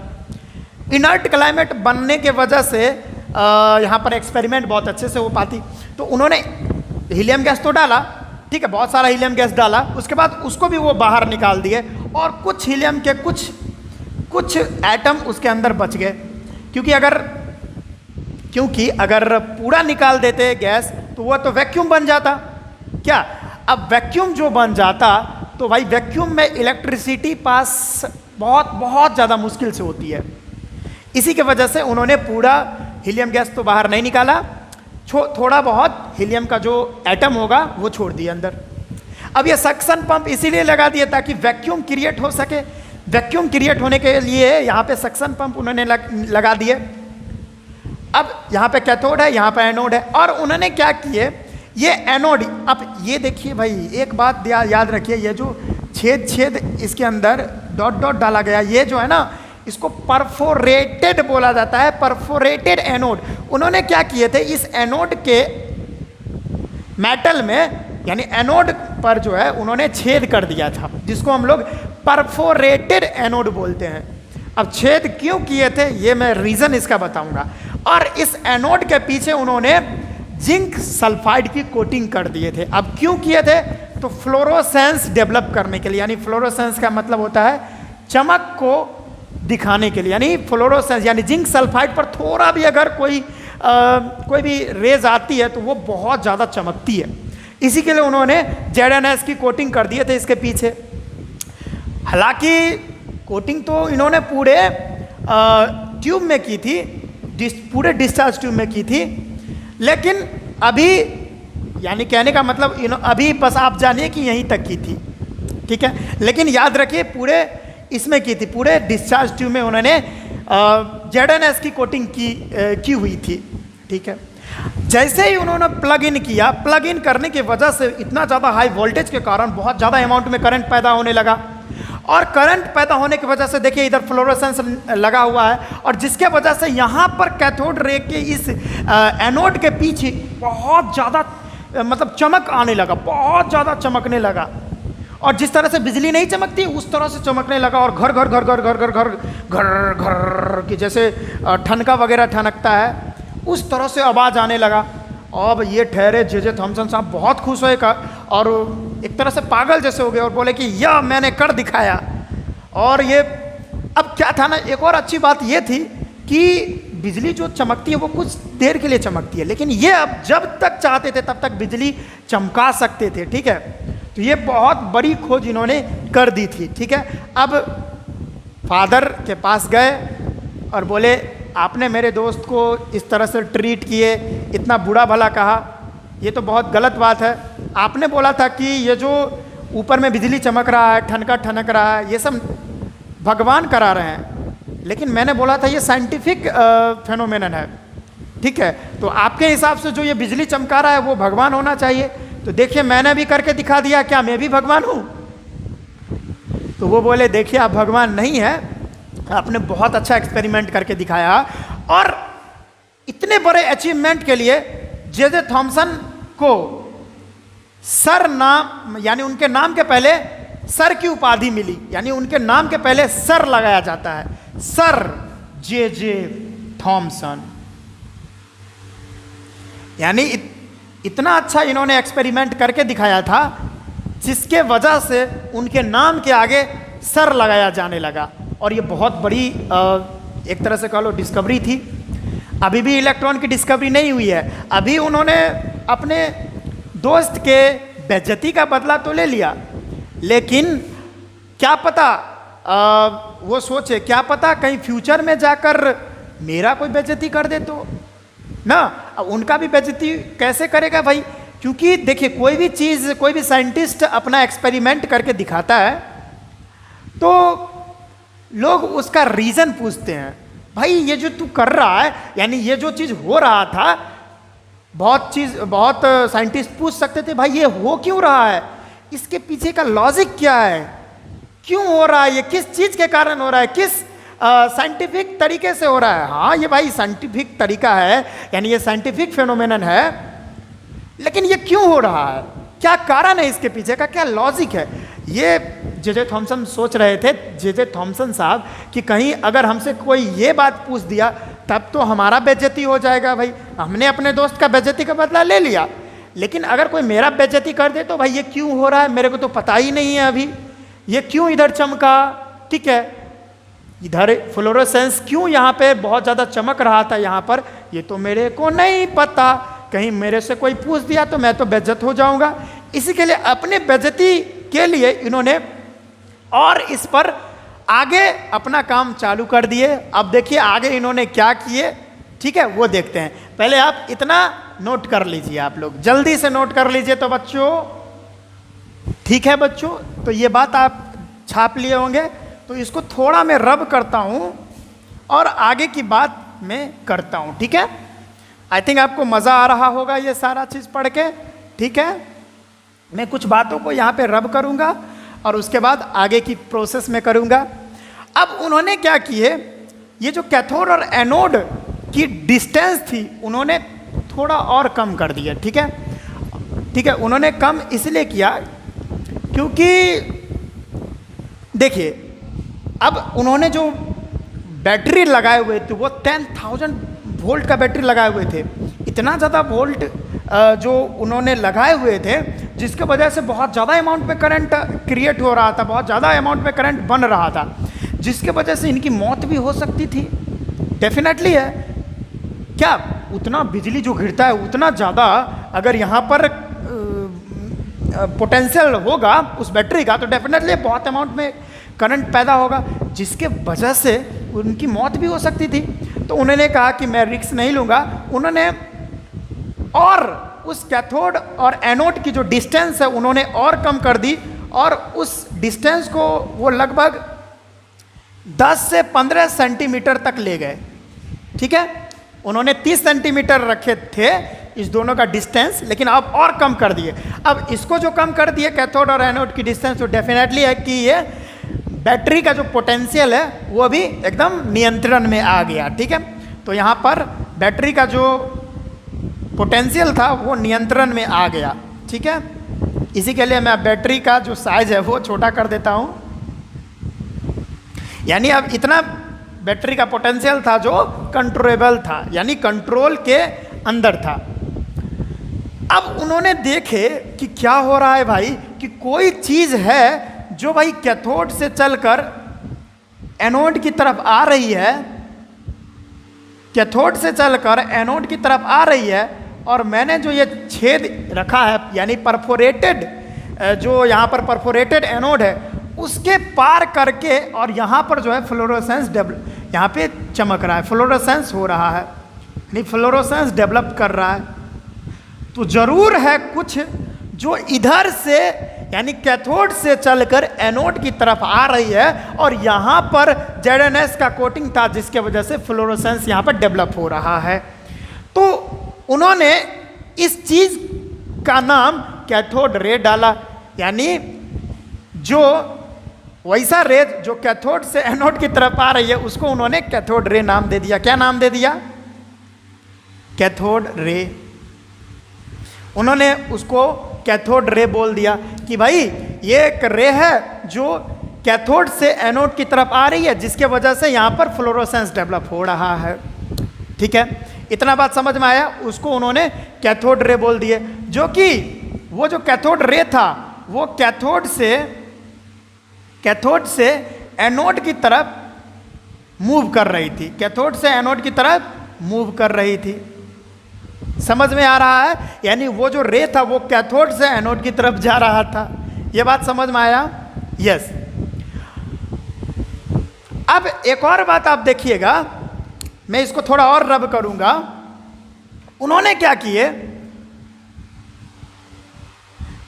इनर्ट क्लाइमेट बनने के वजह से यहाँ पर एक्सपेरिमेंट बहुत अच्छे से हो पाती। तो उन्होंने हीलियम गैस तो डाला, ठीक है, बहुत सारा हीलियम गैस डाला, उसके बाद उसको भी वो बाहर निकाल दिए, और कुछ हीलियम के कुछ एटम उसके अंदर बच गए। क्योंकि अगर पूरा निकाल देते गैस तो वो तो वैक्यूम बन जाता। क्या, अब वैक्यूम जो बन जाता तो भाई वैक्यूम में इलेक्ट्रिसिटी पास बहुत बहुत ज़्यादा मुश्किल से होती है। इसी के वजह से उन्होंने पूरा हीलियम गैस तो बाहर नहीं निकाला, थोड़ा बहुत हीलियम का जो एटम होगा वो छोड़ दिया अंदर। अब ये सक्शन पंप इसीलिए लगा दिए ताकि वैक्यूम क्रिएट हो सके। वैक्यूम क्रिएट होने के लिए यहाँ पे सक्शन पंप उन्होंने लगा दिए। अब यहाँ पे कैथोड है, यहाँ पे एनोड है, और उन्होंने क्या किए, ये एनोड, अब ये देखिए भाई एक बात याद रखिए, ये जो छेद इसके अंदर डॉट डॉट डाला गया, ये जो है ना, इसको परफोरेटेड बोला जाता है, परफोरेटेड एनोड। उन्होंने क्या किए थे, इस एनोड के मेटल में, यानी एनोड पर जो है उन्होंने छेद कर दिया था, जिसको हम लोग परफोरेटेड एनोड बोलते हैं। अब छेद क्यों किए थे ये मैं रीज़न इसका बताऊंगा। और इस एनोड के पीछे उन्होंने जिंक सल्फाइड की कोटिंग कर दिए थे। अब क्यों किए थे? तो फ्लोरोसेंस डेवलप करने के लिए, यानी फ्लोरोसेंस का मतलब होता है चमक को दिखाने के लिए, यानी फ्लोरोसेंस यानी जिंक सल्फाइड पर थोड़ा भी अगर कोई भी रेज आती है तो वो बहुत ज़्यादा चमकती है। इसी के लिए उन्होंने ZNS की कोटिंग कर दिए थे इसके पीछे। हालांकि कोटिंग तो इन्होंने पूरे ट्यूब में की थी, पूरे डिस्चार्ज ट्यूब में की थी, लेकिन अभी यानी कहने का मतलब अभी बस आप जानिए कि यहीं तक की थी, ठीक है। लेकिन याद रखिए पूरे इसमें की थी, पूरे डिस्चार्ज ट्यूब में उन्होंने ZNS की कोटिंग की हुई थी, ठीक है। जैसे ही उन्होंने प्लग इन किया, प्लग इन करने की वजह से इतना ज़्यादा हाई वोल्टेज के कारण बहुत ज़्यादा अमाउंट में करंट पैदा होने लगा, और करंट पैदा होने की वजह से देखिए इधर फ्लोरोसेंस लगा हुआ है, और जिसके वजह से यहाँ पर कैथोड रे के इस एनोड के पीछे बहुत ज़्यादा मतलब चमक आने लगा, बहुत ज़्यादा चमकने लगा, और जिस तरह से बिजली नहीं चमकती उस तरह से चमकने लगा, और घर घर घर घर घर घर घर घर घर की जैसे ठनका वगैरह ठनकता है उस तरह से आवाज़ आने लगा। अब ये ठहरे जे थॉमसन साहब बहुत खुश हुए और एक तरह से पागल जैसे हो गए और बोले कि यह मैंने कर दिखाया। और ये अब क्या था ना, एक और अच्छी बात ये थी कि बिजली जो चमकती है वो कुछ देर के लिए चमकती है, लेकिन ये अब जब तक चाहते थे तब तक बिजली चमका सकते थे, ठीक है। तो ये बहुत बड़ी खोज इन्होंने कर दी थी, ठीक है। अब फादर के पास गए और बोले आपने मेरे दोस्त को इस तरह से ट्रीट किए, इतना बुरा भला कहा, ये तो बहुत गलत बात है। आपने बोला था कि ये जो ऊपर में बिजली चमक रहा है, ठनका ठनक रहा है, ये सब भगवान करा रहे हैं, लेकिन मैंने बोला था ये साइंटिफिक फेनोमेनन है, ठीक है। तो आपके हिसाब से जो ये बिजली चमका रहा है वो भगवान होना चाहिए। तो देखिए मैंने भी करके दिखा दिया, क्या मैं भी भगवान हूँ? तो वो बोले देखिए आप भगवान नहीं है, आपने बहुत अच्छा एक्सपेरिमेंट करके दिखाया। और इतने बड़े अचीवमेंट के लिए जे थॉमसन को सर नाम, यानी उनके नाम के पहले सर की उपाधि मिली, यानी उनके नाम के पहले सर लगाया जाता है, सर जे थॉमसन। यानी इतना अच्छा इन्होंने एक्सपेरिमेंट करके दिखाया था जिसके वजह से उनके नाम के आगे सर लगाया जाने लगा। और ये बहुत बड़ी एक तरह से कह लो डिस्कवरी थी। अभी भी इलेक्ट्रॉन की डिस्कवरी नहीं हुई है। अभी उन्होंने अपने दोस्त के बेइज्जती का बदला तो ले लिया, लेकिन क्या पता वो सोचे, क्या पता कहीं फ्यूचर में जाकर मेरा कोई बेइज्जती कर दे तो ना, उनका भी बेइज्जती कैसे करेगा भाई? क्योंकि देखिए कोई भी चीज़, कोई भी साइंटिस्ट अपना एक्सपेरिमेंट करके दिखाता है तो लोग उसका रीज़न पूछते हैं, भाई ये जो तू कर रहा है, यानी ये जो चीज़ हो रहा था, बहुत साइंटिस्ट पूछ सकते थे भाई ये हो क्यों रहा है, इसके पीछे का लॉजिक क्या है, क्यों हो रहा है, ये किस चीज़ के कारण हो रहा है, किस साइंटिफिक तरीके से हो रहा है। हाँ ये भाई साइंटिफिक तरीका है, यानी ये साइंटिफिक फेनोमेनन है, लेकिन ये क्यों हो रहा है, क्या कारण है इसके पीछे का, क्या लॉजिक है? ये जे थॉमसन सोच रहे थे, जे थॉमसन साहब, कि कहीं अगर हमसे कोई ये बात पूछ दिया तब तो हमारा बेइज्जती हो जाएगा भाई, हमने अपने दोस्त का बेइज्जती का बदला ले लिया, लेकिन अगर कोई मेरा बेइज्जती कर दे तो भाई ये क्यों हो रहा है, मेरे को तो पता ही नहीं है अभी, ये क्यों इधर चमका, ठीक है, इधर फ्लोरोसेंस क्यों यहाँ पे बहुत ज़्यादा चमक रहा था यहाँ पर, ये तो मेरे को नहीं पता, कहीं मेरे से कोई पूछ दिया तो मैं तो बेइज्जत हो जाऊँगा। इसी के लिए अपने बेइज्जती के लिए इन्होंने और इस पर आगे अपना काम चालू कर दिए। अब देखिए आगे इन्होंने क्या किए, ठीक है, वो देखते हैं। पहले आप इतना नोट कर लीजिए, आप लोग जल्दी से नोट कर लीजिए तो बच्चों, ठीक है बच्चों, तो ये बात आप छाप लिए होंगे, तो इसको थोड़ा मैं रब करता हूँ और आगे की बात मैं करता हूँ, ठीक है। आई थिंक आपको मज़ा आ रहा होगा ये सारा चीज़ पढ़ के, ठीक है। मैं कुछ बातों को यहाँ पे रब करूँगा और उसके बाद आगे की प्रोसेस में करूँगा। अब उन्होंने क्या किए, ये जो कैथोड और एनोड की डिस्टेंस थी उन्होंने थोड़ा और कम कर दिया, ठीक है, ठीक है। उन्होंने कम इसलिए किया क्योंकि देखिए अब उन्होंने जो बैटरी लगाए हुए थे वो 10,000 वोल्ट का बैटरी लगाए हुए थे। इतना ज़्यादा वोल्ट जो उन्होंने लगाए हुए थे, जिसके वजह से बहुत ज़्यादा अमाउंट में करंट क्रिएट हो रहा था, बहुत ज़्यादा अमाउंट में करंट बन रहा था, जिसके वजह से इनकी मौत भी हो सकती थी। डेफिनेटली है, क्या उतना बिजली जो गिरता है उतना ज़्यादा अगर यहाँ पर पोटेंशियल होगा उस बैटरी का, तो डेफिनेटली बहुत अमाउंट में करंट पैदा होगा, जिसके वजह से उनकी मौत भी हो सकती थी। तो उन्होंने कहा कि मैं रिस्क नहीं लूँगा। उन्होंने और उस कैथोड और एनोड की जो डिस्टेंस है उन्होंने और कम कर दी, और उस डिस्टेंस को वो लगभग 10 से 15 सेंटीमीटर तक ले गए। ठीक है, उन्होंने 30 सेंटीमीटर रखे थे इस दोनों का डिस्टेंस, लेकिन अब और कम कर दिए। अब इसको जो कम कर दिए कैथोड और एनोड की डिस्टेंस, तो डेफिनेटली है कि ये बैटरी का जो पोटेंशियल है वो भी एकदम नियंत्रण में आ गया। ठीक है, तो यहाँ पर बैटरी का जो पोटेंशियल था वो नियंत्रण में आ गया। ठीक है, इसी के लिए मैं बैटरी का जो साइज है वो छोटा कर देता हूँ। यानी अब इतना बैटरी का पोटेंशियल था जो कंट्रोलेबल था, यानी कंट्रोल के अंदर था। अब उन्होंने देखे कि क्या हो रहा है भाई, कि कोई चीज़ है जो भाई कैथोड से चलकर एनोड की तरफ आ रही है, कैथोड से चलकर एनोड की तरफ आ रही है, और मैंने जो ये छेद रखा है यानी परफोरेटेड, जो यहाँ पर परफोरेटेड एनोड है उसके पार करके, और यहाँ पर जो है फ्लोरोसेंस डेवलप, यहाँ पे चमक रहा है, फ्लोरोसेंस हो रहा है, यानी फ्लोरोसेंस डेवलप कर रहा है। तो जरूर है कुछ जो इधर से यानी कैथोड से चलकर एनोड की तरफ आ रही है, और यहाँ पर ZnS का कोटिंग था जिसके वजह से फ्लोरोसेंस यहाँ पर डेवलप हो रहा है। तो उन्होंने इस चीज़ का नाम कैथोड रे डाला, यानी जो वैसा रे जो कैथोड से एनोड की तरफ आ रही है उसको उन्होंने कैथोड रे नाम दे दिया। क्या नाम दे दिया? Cathode ray. उन्होंने उसको कैथोड रे बोल दिया कि भाई ये एक रे है जो कैथोड से एनोड की तरफ आ रही है, जिसके वजह से यहाँ पर फ्लोरोसेंस डेवलप हो रहा है। ठीक है, इतना बात समझ में आया? उसको उन्होंने कैथोड रे बोल दिए, जो कि वो जो कैथोड रे था वो कैथोड से एनोड की तरफ मूव कर रही थी, कैथोड से एनोड की तरफ मूव कर रही थी। समझ में आ रहा है? यानी वो जो रे था वो कैथोड से एनोड की तरफ जा रहा था। ये बात समझ में आया? यस। अब एक और बात आप देखिएगा, मैं इसको थोड़ा और रब करूंगा। उन्होंने क्या किए,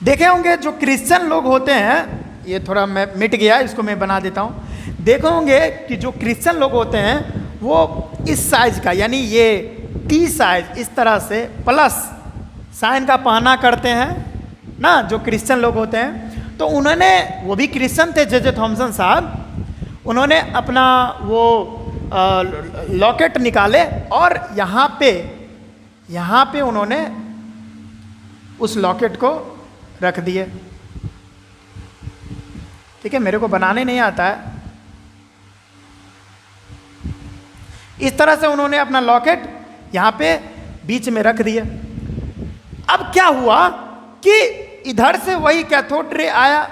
देखे होंगे जो क्रिश्चियन लोग होते हैं, ये थोड़ा मैं मिट गया, इसको मैं बना देता हूं। देखे होंगे कि जो क्रिश्चियन लोग होते हैं वो इस साइज का, यानी ये टी साइज इस तरह से प्लस साइन का पहना करते हैं ना, जो क्रिश्चियन लोग होते हैं। तो उन्होंने, वो भी क्रिश्चियन थे, जे थॉमसन साहब, उन्होंने अपना वो लॉकेट निकाले और यहाँ पे उन्होंने उस लॉकेट को रख दिए। ठीक है, मेरे को बनाने नहीं आता है। इस तरह से उन्होंने अपना लॉकेट यहाँ पे बीच में रख दिया। अब क्या हुआ कि इधर से वही कैथोड रे आया,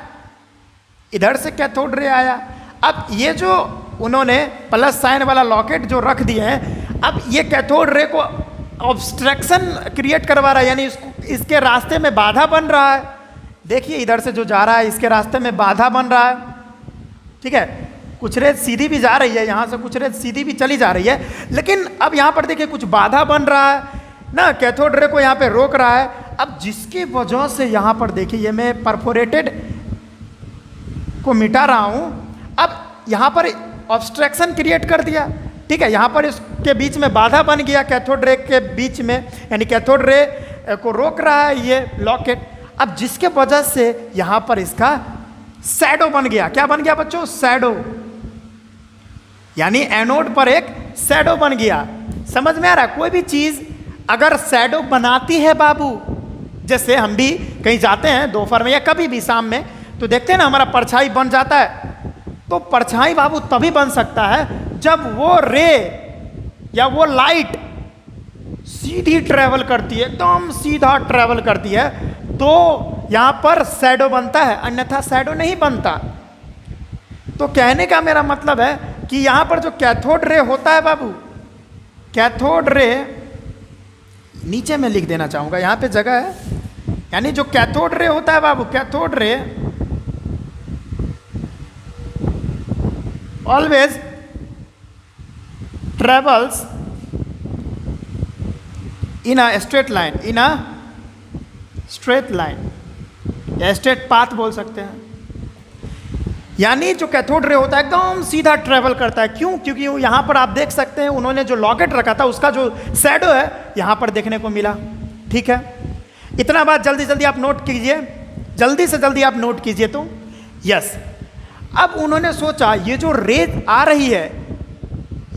इधर से कैथोड रे आया। अब ये जो उन्होंने प्लस साइन वाला लॉकेट जो रख दिए हैं, अब ये कैथोड रे को ऑब्स्ट्रक्शन क्रिएट करवा रहा है, यानी इसके रास्ते में बाधा बन रहा है। देखिए इधर से जो जा रहा है इसके रास्ते में बाधा बन रहा है। ठीक है, कुछ रेत सीधी भी जा रही है, यहाँ से कुछ रेत सीधी भी चली जा रही है, लेकिन अब यहाँ पर देखिए कुछ बाधा बन रहा है ना, कैथोड रे को यहाँ पे रोक रहा है। अब जिसकी वजह से यहाँ पर देखिए, ये मैं परफोरेटेड को मिटा रहा हूँ, अब यहाँ पर ऑब्स्ट्रक्शन क्रिएट कर दिया। ठीक है, यहाँ पर इसके बीच में बाधा बन गया, कैथोड रे के बीच में, यानी कैथोड रे को रोक रहा है ये लॉकेट। अब जिसके वजह से यहाँ पर इसका शैडो बन गया। क्या बन गया बच्चों? शैडो, यानी एनोड पर एक शैडो बन गया। समझ में आ रहा है? कोई भी चीज अगर शैडो बनाती है बाबू, जैसे हम भी कहीं जाते हैं दोपहर में या कभी भी शाम में, तो देखते हैं ना हमारा परछाई बन जाता है। तो परछाई बाबू तभी बन सकता है जब वो रे या वो लाइट सीधी ट्रेवल करती है, एकदम सीधा ट्रेवल करती है, तो यहां पर शैडो बनता है, अन्यथा शैडो नहीं बनता। तो कहने का मेरा मतलब है कि यहां पर जो कैथोड रे होता है बाबू, कैथोड रे नीचे में लिख देना चाहूंगा, यहां पे जगह है, यानी जो कैथोड रे होता है बाबू, cathode ray always travels in a straight line, in a straight line, या स्ट्रेट पाथ बोल सकते हैं। यानी जो कैथोड रे होता है एकदम सीधा ट्रेवल करता है। क्यों? क्योंकि यहां पर आप देख सकते हैं उन्होंने जो लॉकेट रखा था उसका जो शैडो है यहां पर देखने को मिला। ठीक है, इतना बात जल्दी जल्दी आप नोट कीजिए, जल्दी से जल्दी आप नोट कीजिए। तो यस, अब उन्होंने सोचा ये जो रेज आ रही है,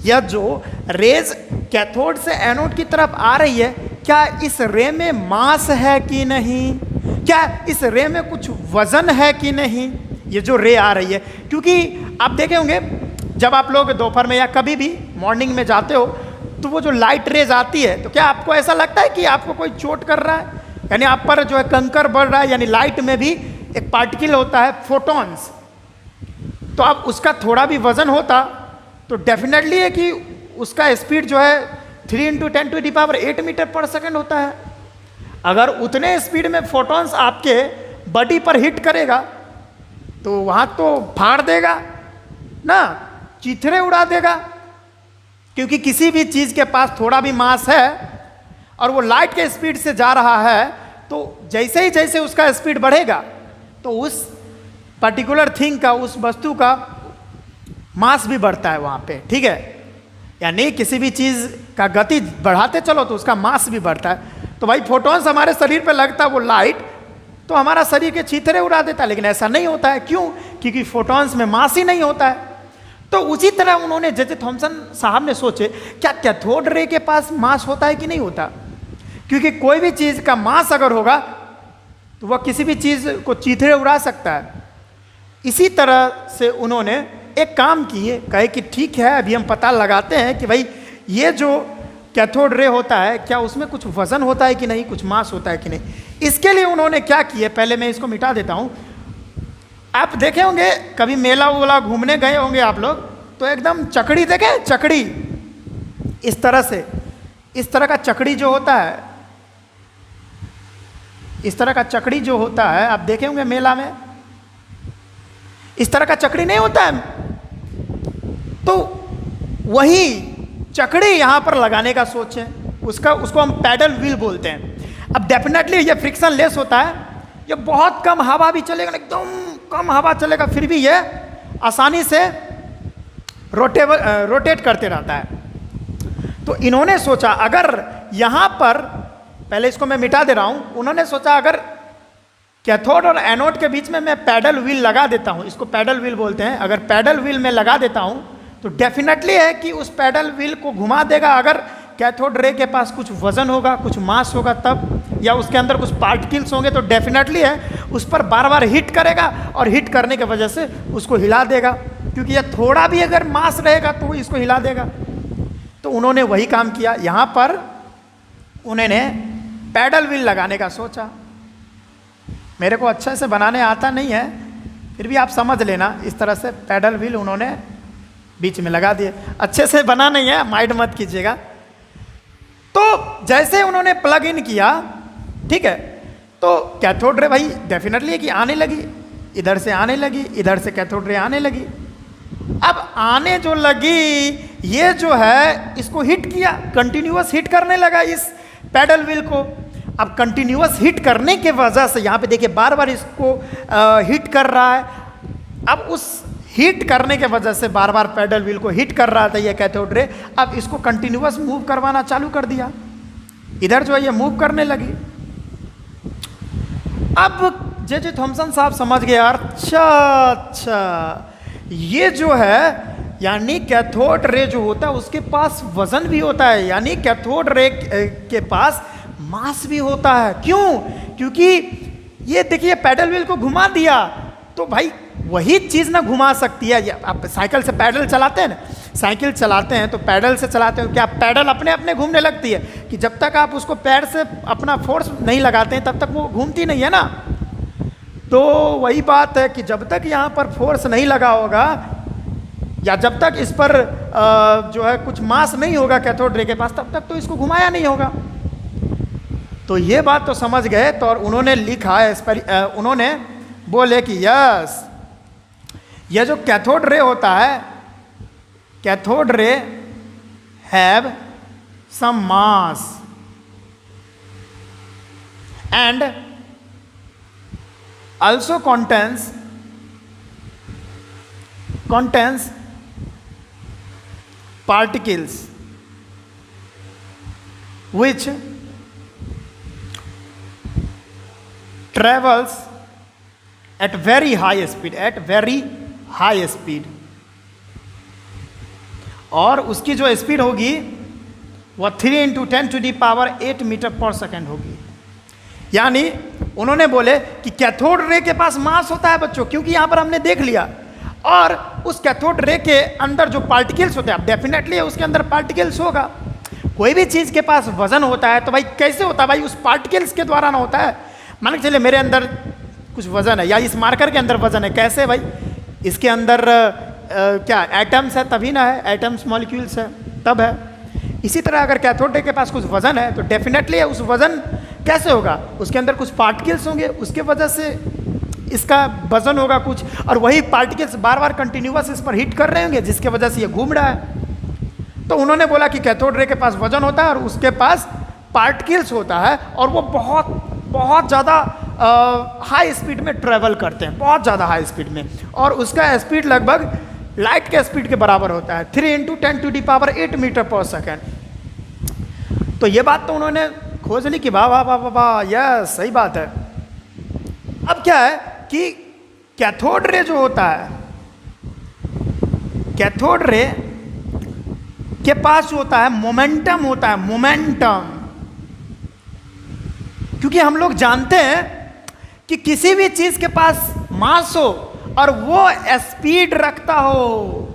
यह जो रेज कैथोड से एनोड की तरफ आ रही है, क्या इस रे में मास है कि नहीं, क्या इस रे में कुछ वजन है कि नहीं, ये जो रे आ रही है। क्योंकि आप देखे होंगे जब आप लोग दोपहर में या कभी भी मॉर्निंग में जाते हो तो वो जो लाइट रेज आती है, तो क्या आपको ऐसा लगता है कि आपको कोई चोट कर रहा है, यानी आप पर जो है कंकर बढ़ रहा है, यानी लाइट में भी एक पार्टिकल होता है फोटॉन्स, तो अब उसका थोड़ा भी वजन होता तो डेफिनेटली है कि उसका स्पीड जो है 3 × 10⁸ मीटर पर सेकेंड होता है। अगर उतने स्पीड में फोटॉन्स आपके बॉडी पर हिट करेगा तो वहाँ तो फाड़ देगा ना, चीथड़े उड़ा देगा। क्योंकि किसी भी चीज़ के पास थोड़ा भी मास है और वो लाइट के स्पीड से जा रहा है, तो जैसे उसका स्पीड बढ़ेगा तो उस पर्टिकुलर थिंग का, उस वस्तु का मास भी बढ़ता है वहाँ पे। ठीक है, यानी किसी भी चीज़ का गति बढ़ाते चलो तो उसका मास भी बढ़ता है। तो भाई फोटॉन्स हमारे शरीर पे लगता है वो लाइट, तो हमारा शरीर के चीथड़े उड़ा देता है, लेकिन ऐसा नहीं होता है। क्यों? क्योंकि फोटॉन्स में मास ही नहीं होता है। तो उसी तरह उन्होंने जे थॉमसन साहब ने सोचे क्या कैथोड रे के पास मास होता है कि नहीं होता, क्योंकि कोई भी चीज़ का मास अगर होगा तो वह किसी भी चीज़ को चीथड़े उड़ा सकता है। इसी तरह से उन्होंने एक काम किए, कहे कि ठीक है अभी हम पता लगाते हैं कि भाई ये जो कैथोड रे होता है क्या उसमें कुछ वजन होता है कि नहीं, कुछ मास होता है कि नहीं। इसके लिए उन्होंने क्या किए, पहले मैं इसको मिटा देता हूँ। आप देखे होंगे कभी मेला वोला घूमने गए होंगे आप लोग, तो एकदम चकड़ी देखे, चकड़ी इस तरह से, इस तरह का चकड़ी जो होता है, इस तरह का चकड़ी जो होता है आप देखे होंगे मेला में, इस तरह का चकड़ी नहीं होता है, तो वही चकड़ी यहां पर लगाने का सोच है। उसको हम पैडल व्हील बोलते हैं। अब डेफिनेटली ये फ्रिक्शन लेस होता है, ये बहुत कम हवा भी चलेगा, एकदम कम हवा चलेगा, फिर भी ये आसानी से रोटेट करते रहता है। तो इन्होंने सोचा अगर यहां पर, पहले इसको मैं मिटा दे रहा हूं, उन्होंने सोचा अगर कैथोड और एनोड के बीच में मैं पैडल व्हील लगा देता हूं, इसको पैडल व्हील बोलते हैं, अगर पैडल व्हील में लगा देता हूं तो डेफिनेटली है कि उस पैडल व्हील को घुमा देगा। अगर कैथोड रे के पास कुछ वजन होगा, कुछ मास होगा तब, या उसके अंदर कुछ पार्टिकल्स होंगे, तो डेफिनेटली है उस पर बार बार हिट करेगा और हिट करने की वजह से उसको हिला देगा, क्योंकि यह थोड़ा भी अगर मास रहेगा तो इसको हिला देगा। तो उन्होंने वही काम किया, यहाँ पर उन्होंने पैडल व्हील लगाने का सोचा। मेरे को अच्छे से बनाने आता नहीं है, फिर भी आप समझ लेना, इस तरह से पैडल व्हील उन्होंने बीच में लगा दिए। अच्छे से बना नहीं है, माइंड मत कीजिएगा। तो जैसे उन्होंने प्लग इन किया, ठीक है, तो कैथोड रे भाई डेफिनेटली कि आने लगी, इधर से आने लगी, इधर से कैथोड रे आने लगी। अब आने जो लगी, ये जो है इसको हिट किया, कंटिन्यूअस हिट करने लगा इस पैडल व्हील को। अब कंटिन्यूअस हिट करने के वजह से यहाँ पे देखिए बार बार इसको हिट कर रहा है। अब उस हिट करने के वजह से बार बार पैडल व्हील को हिट कर रहा था ये कैथोड रे, अब इसको कंटिन्यूअस मूव करवाना चालू कर दिया, इधर जो है ये मूव करने लगी। अब जे थॉमसन साहब समझ गए, अच्छा ये जो है यानी कैथोड रे जो होता है उसके पास वजन भी होता है, यानी कैथोड रे के पास मास भी होता है। क्यों? क्योंकि ये देखिए पैडल व्हील को घुमा दिया, तो भाई वही चीज़ ना घुमा सकती है। आप साइकिल से पैडल चलाते हैं ना, साइकिल चलाते हैं तो पैडल से चलाते हैं, क्या पैडल अपने अपने घूमने लगती है कि जब तक आप उसको पैर से अपना फोर्स नहीं लगाते हैं तब तक वो घूमती नहीं है ना। तो वही बात है कि जब तक यहाँ पर फोर्स नहीं लगा होगा या जब तक इस पर जो है कुछ मास नहीं होगा कैथोड रे के पास, तब तक तो इसको घुमाया नहीं होगा। तो ये बात तो समझ गए। तो और उन्होंने लिखा है इस पर, उन्होंने बोले कि यस, यह जो कैथोड रे होता है, cathode ray have some mass and also contains particles which travels at very high speed, और उसकी जो स्पीड होगी वह 3 × 10⁸ मीटर पर सेकेंड होगी। यानी उन्होंने बोले कि कैथोड रे के पास मास होता है बच्चों, क्योंकि यहाँ पर हमने देख लिया, और उस कैथोड रे के अंदर जो पार्टिकल्स होते हैं, अब डेफिनेटली उसके अंदर पार्टिकल्स होगा। कोई भी चीज़ के पास वजन होता है तो भाई कैसे होता है, भाई उस पार्टिकल्स के द्वारा ना होता है। मान के चलिए मेरे अंदर कुछ वजन है या इस मार्कर के अंदर वजन है, कैसे भाई, इसके अंदर क्या एटम्स है तभी ना है, एटम्स मॉलिक्यूल्स है तब है। इसी तरह अगर कैथोड रे के पास कुछ वजन है तो डेफिनेटली उस वजन कैसे होगा, उसके अंदर कुछ पार्टिकल्स होंगे, उसके वजह से इसका वजन होगा कुछ, और वही पार्टिकल्स बार बार कंटिन्यूअस इस पर हिट कर रहे होंगे जिसके वजह से ये घूम रहा है। तो उन्होंने बोला कि कैथोड रे के पास वजन होता है और उसके पास पार्टिकल्स होता है, और वो बहुत बहुत ज़्यादा हाई स्पीड में ट्रेवल करते हैं, बहुत ज़्यादा हाई स्पीड में, और उसका स्पीड लगभग लाइट के स्पीड के बराबर होता है, 3 × 10⁸ मीटर पर सेकेंड। तो ये बात तो उन्होंने खोज ली कि वाह वाह वाह वाह, यस सही बात है। अब क्या है कि कैथोड रे जो होता है, कैथोड रे के पास जो होता है मोमेंटम होता है, मोमेंटम। क्योंकि हम लोग जानते हैं कि किसी भी चीज के पास मास हो और वो स्पीड रखता हो,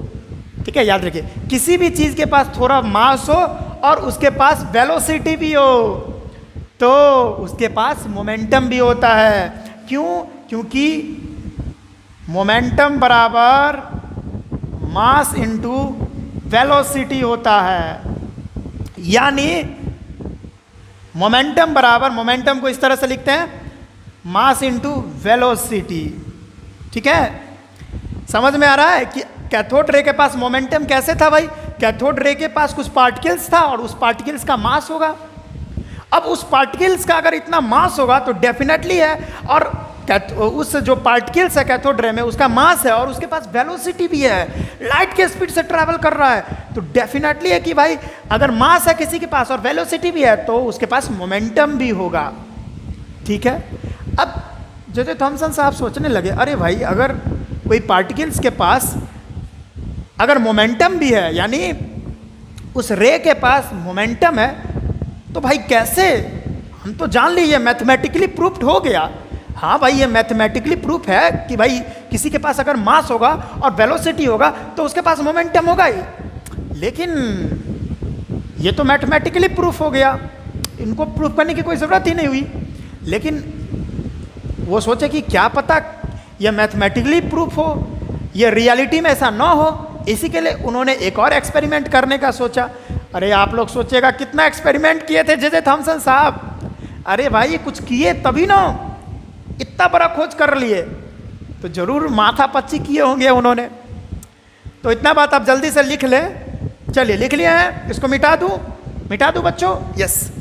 ठीक है, याद रखिए, किसी भी चीज के पास थोड़ा मास हो और उसके पास वेलोसिटी भी हो तो उसके पास मोमेंटम भी होता है। क्यों? क्योंकि मोमेंटम बराबर मास इंटू वेलोसिटी होता है। यानी मोमेंटम बराबर, मोमेंटम को इस तरह से लिखते हैं, मास इंटू वेलोसिटी। ठीक है, समझ में आ रहा है कि कैथोड रे के पास मोमेंटम कैसे था भाई, कैथोड रे के पास कुछ पार्टिकल्स था और उस पार्टिकल्स का मास होगा। अब उस पार्टिकल्स का अगर इतना मास होगा तो डेफिनेटली है, और उस जो पार्टिकल्स है कैथोड रे में उसका मास है और उसके पास वेलोसिटी भी है, लाइट के स्पीड से ट्रैवल कर रहा है, तो डेफिनेटली है कि भाई अगर मास है किसी के पास और वेलोसिटी भी है तो उसके पास मोमेंटम भी होगा। ठीक है, अब जे थॉमसन साहब सोचने लगे, अरे भाई अगर कोई पार्टिकल्स के पास अगर मोमेंटम भी है, यानी उस रे के पास मोमेंटम है, तो भाई कैसे, हम तो जान लीजिए मैथमेटिकली प्रूफ्ड हो गया। हाँ भाई ये मैथमेटिकली प्रूफ है कि भाई किसी के पास अगर मास होगा और वेलोसिटी होगा तो उसके पास मोमेंटम होगा ही, लेकिन ये तो मैथमेटिकली प्रूफ हो गया, इनको प्रूफ करने की कोई ज़रूरत ही नहीं हुई। लेकिन वो सोचे कि क्या पता ये मैथमेटिकली प्रूफ हो, ये रियलिटी में ऐसा ना हो, इसी के लिए उन्होंने एक और एक्सपेरिमेंट करने का सोचा। अरे आप लोग सोचिएगा कितना एक्सपेरिमेंट किए थे जे थॉमसन साहब, अरे भाई कुछ किए तभी ना इतना बड़ा खोज कर लिए, तो जरूर माथा पच्ची किए होंगे उन्होंने। तो इतना बात आप जल्दी से लिख लें, चलिए लिख लिए हैं, इसको मिटा दूं बच्चों, यस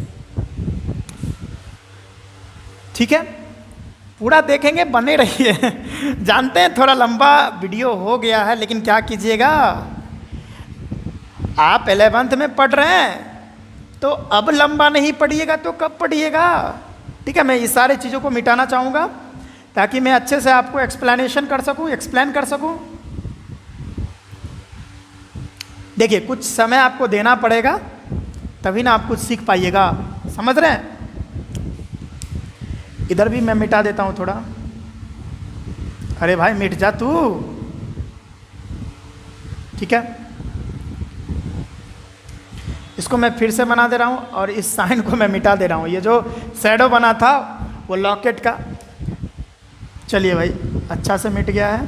ठीक है, पूरा देखेंगे, बने रहिए। जानते हैं थोड़ा लंबा वीडियो हो गया है, लेकिन क्या कीजिएगा, आप 11th में पढ़ रहे हैं तो अब लंबा नहीं पढ़िएगा तो कब पढ़िएगा। ठीक है, मैं इस सारी चीज़ों को मिटाना चाहूँगा ताकि मैं अच्छे से आपको एक्सप्लेनेशन कर सकूँ, एक्सप्लेन कर सकूँ। देखिए कुछ समय आपको देना पड़ेगा तभी ना आप कुछ सीख पाइएगा, समझ रहे हैं। इधर भी मैं मिटा देता हूँ थोड़ा, अरे भाई मिट जा तू। ठीक है, इसको मैं फिर से बना दे रहा हूं और इस साइन को मैं मिटा दे रहा हूं। ये जो शैडो बना था वो लॉकेट का, चलिए भाई अच्छा से मिट गया है।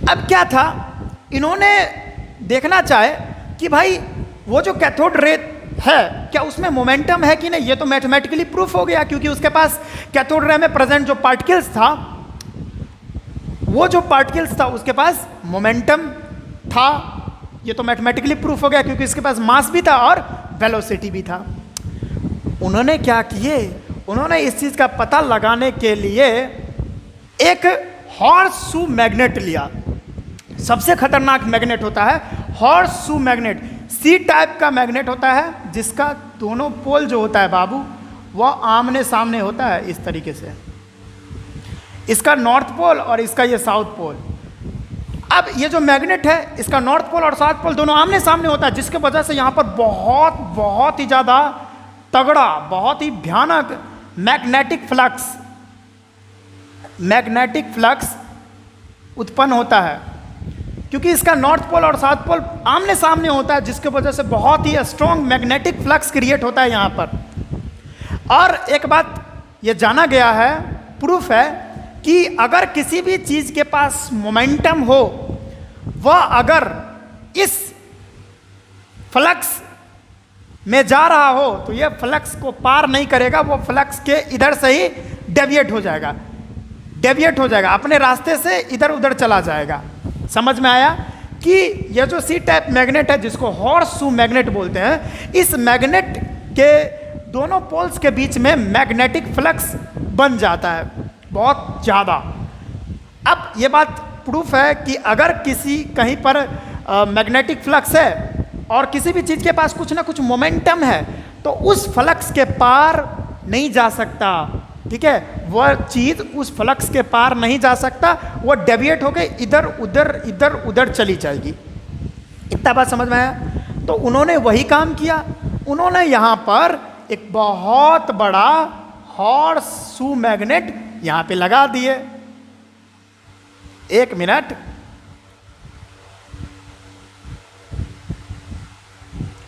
अब क्या था, इन्होंने देखना चाहे कि भाई वो जो कैथोड रे है क्या उसमें मोमेंटम है कि नहीं। ये तो मैथमेटिकली प्रूफ हो गया, क्योंकि उसके पास कैथोड रे में प्रेजेंट जो पार्टिकल्स था, वो जो पार्टिकल्स था उसके पास मोमेंटम था। ये तो मैथमेटिकली प्रूफ हो गया, क्योंकि इसके पास मास भी था और वेलोसिटी भी था। उन्होंने क्या किए, उन्होंने इस चीज का पता लगाने के लिए एक हॉर्स शू मैग्नेट लिया। सबसे खतरनाक मैग्नेट होता है horse shoe magnet. C type का मैग्नेट होता है जिसका दोनों पोल जो होता है बाबू वह आमने सामने होता है इस तरीके से, इसका नॉर्थ पोल और इसका ये साउथ पोल। अब ये जो मैग्नेट है इसका नॉर्थ पोल और साउथ पोल दोनों आमने सामने होता है, जिसके वजह से यहाँ पर बहुत ही ज़्यादा तगड़ा, बहुत ही भयानक मैग्नेटिक फ्लक्स उत्पन्न होता है, क्योंकि इसका नॉर्थ पोल और साउथ पोल आमने सामने होता है, जिसके वजह से बहुत ही स्ट्रॉन्ग मैग्नेटिक फ्लक्स क्रिएट होता है यहाँ पर। और एक बात ये जाना गया है, प्रूफ है कि अगर किसी भी चीज के पास मोमेंटम हो, वह अगर इस फ्लक्स में जा रहा हो तो यह फ्लक्स को पार नहीं करेगा, वो फ्लक्स के इधर से ही डेविएट हो जाएगा, अपने रास्ते से इधर उधर चला जाएगा। समझ में आया कि यह जो सी टाइप मैग्नेट है जिसको हॉर्स शू मैग्नेट बोलते हैं, इस मैग्नेट के दोनों पोल्स के बीच में मैग्नेटिक फ्लक्स बन जाता है बहुत ज़्यादा। अब ये बात प्रूफ है कि अगर कहीं पर मैग्नेटिक फ्लक्स है और किसी भी चीज़ के पास कुछ ना कुछ मोमेंटम है तो उस फ्लक्स के पार नहीं जा सकता। ठीक है, वह चीज़ उस फ्लक्स के पार नहीं जा सकता, वो डेविएट होकर इधर उधर चली जाएगी। इतना बात समझ में आया? तो उन्होंने वही काम किया, उन्होंने यहाँ पर एक बहुत बड़ा हॉर्स शू मैग्नेट यहाँ पे लगा दिए। एक मिनट,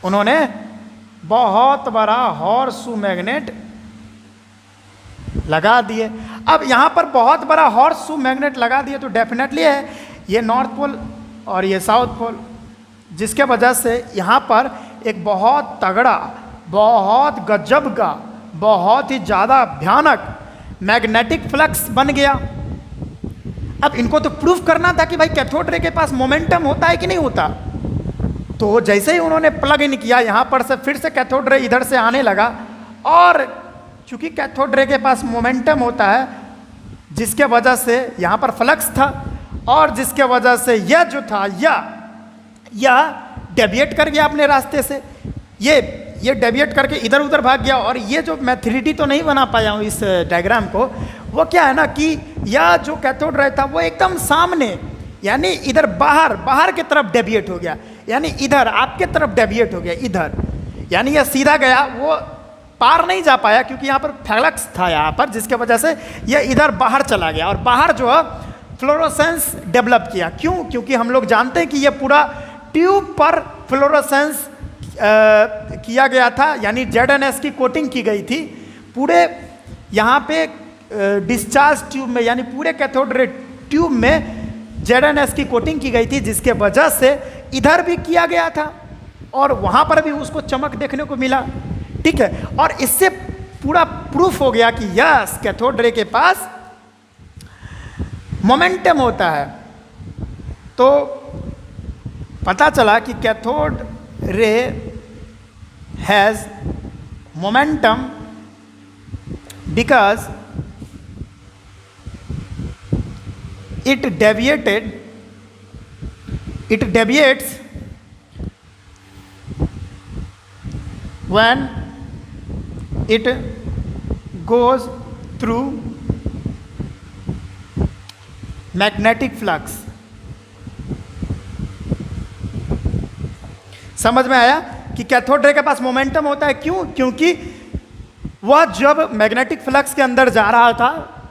उन्होंने बहुत बड़ा हॉर्स शू मैग्नेट लगा दिए। अब यहाँ पर बहुत बड़ा हॉर्स शू मैग्नेट लगा दिए तो डेफिनेटली है ये नॉर्थ पोल और ये साउथ पोल, जिसके वजह से यहाँ पर एक बहुत तगड़ा, बहुत गजब का, बहुत ही ज़्यादा भयानक मैग्नेटिक फ्लक्स बन गया। अब इनको तो प्रूफ करना था कि भाई कैथोड रे के पास मोमेंटम होता है कि नहीं होता। तो जैसे ही उन्होंने प्लग इन किया, यहाँ पर से फिर से कैथोड रे इधर से आने लगा, और चूंकि कैथोड रे के पास मोमेंटम होता है जिसके वजह से यहाँ पर फ्लक्स था, और जिसके वजह से यह जो था यह डेविएट कर गया अपने रास्ते से, ये डेविएट करके इधर उधर भाग गया। और ये जो मैं 3D तो नहीं बना पाया हूँ इस डायग्राम को, वो क्या है ना कि यह जो कैथोड रे था वो एकदम सामने, यानी इधर बाहर की तरफ डेविएट हो गया, यानी इधर आपके तरफ डेविएट हो गया इधर, यानी यह सीधा गया, वो पार नहीं जा पाया क्योंकि यहाँ पर फ्लक्स था यहाँ पर, जिसके वजह से यह इधर बाहर चला गया और बाहर जो है फ्लोरोसेंस डेवलप किया। क्यों? क्योंकि हम लोग जानते हैं कि यह पूरा ट्यूब पर फ्लोरोसेंस किया गया था, यानी ZNS की कोटिंग की गई थी पूरे यहाँ पे डिस्चार्ज ट्यूब में, यानी पूरे कैथोड रे ट्यूब में ZNS की कोटिंग की गई थी, जिसके वजह से इधर भी किया गया था और वहाँ पर भी उसको चमक देखने को मिला। ठीक है, और इससे पूरा प्रूफ हो गया कि यस कैथोड रे के पास मोमेंटम होता है। तो पता चला कि cathode ray has momentum because it deviates when it goes through magnetic flux। समझ में आया कि कैथोड रे के पास मोमेंटम होता है। क्यों? क्योंकि वह जब मैग्नेटिक फ्लक्स के अंदर जा रहा था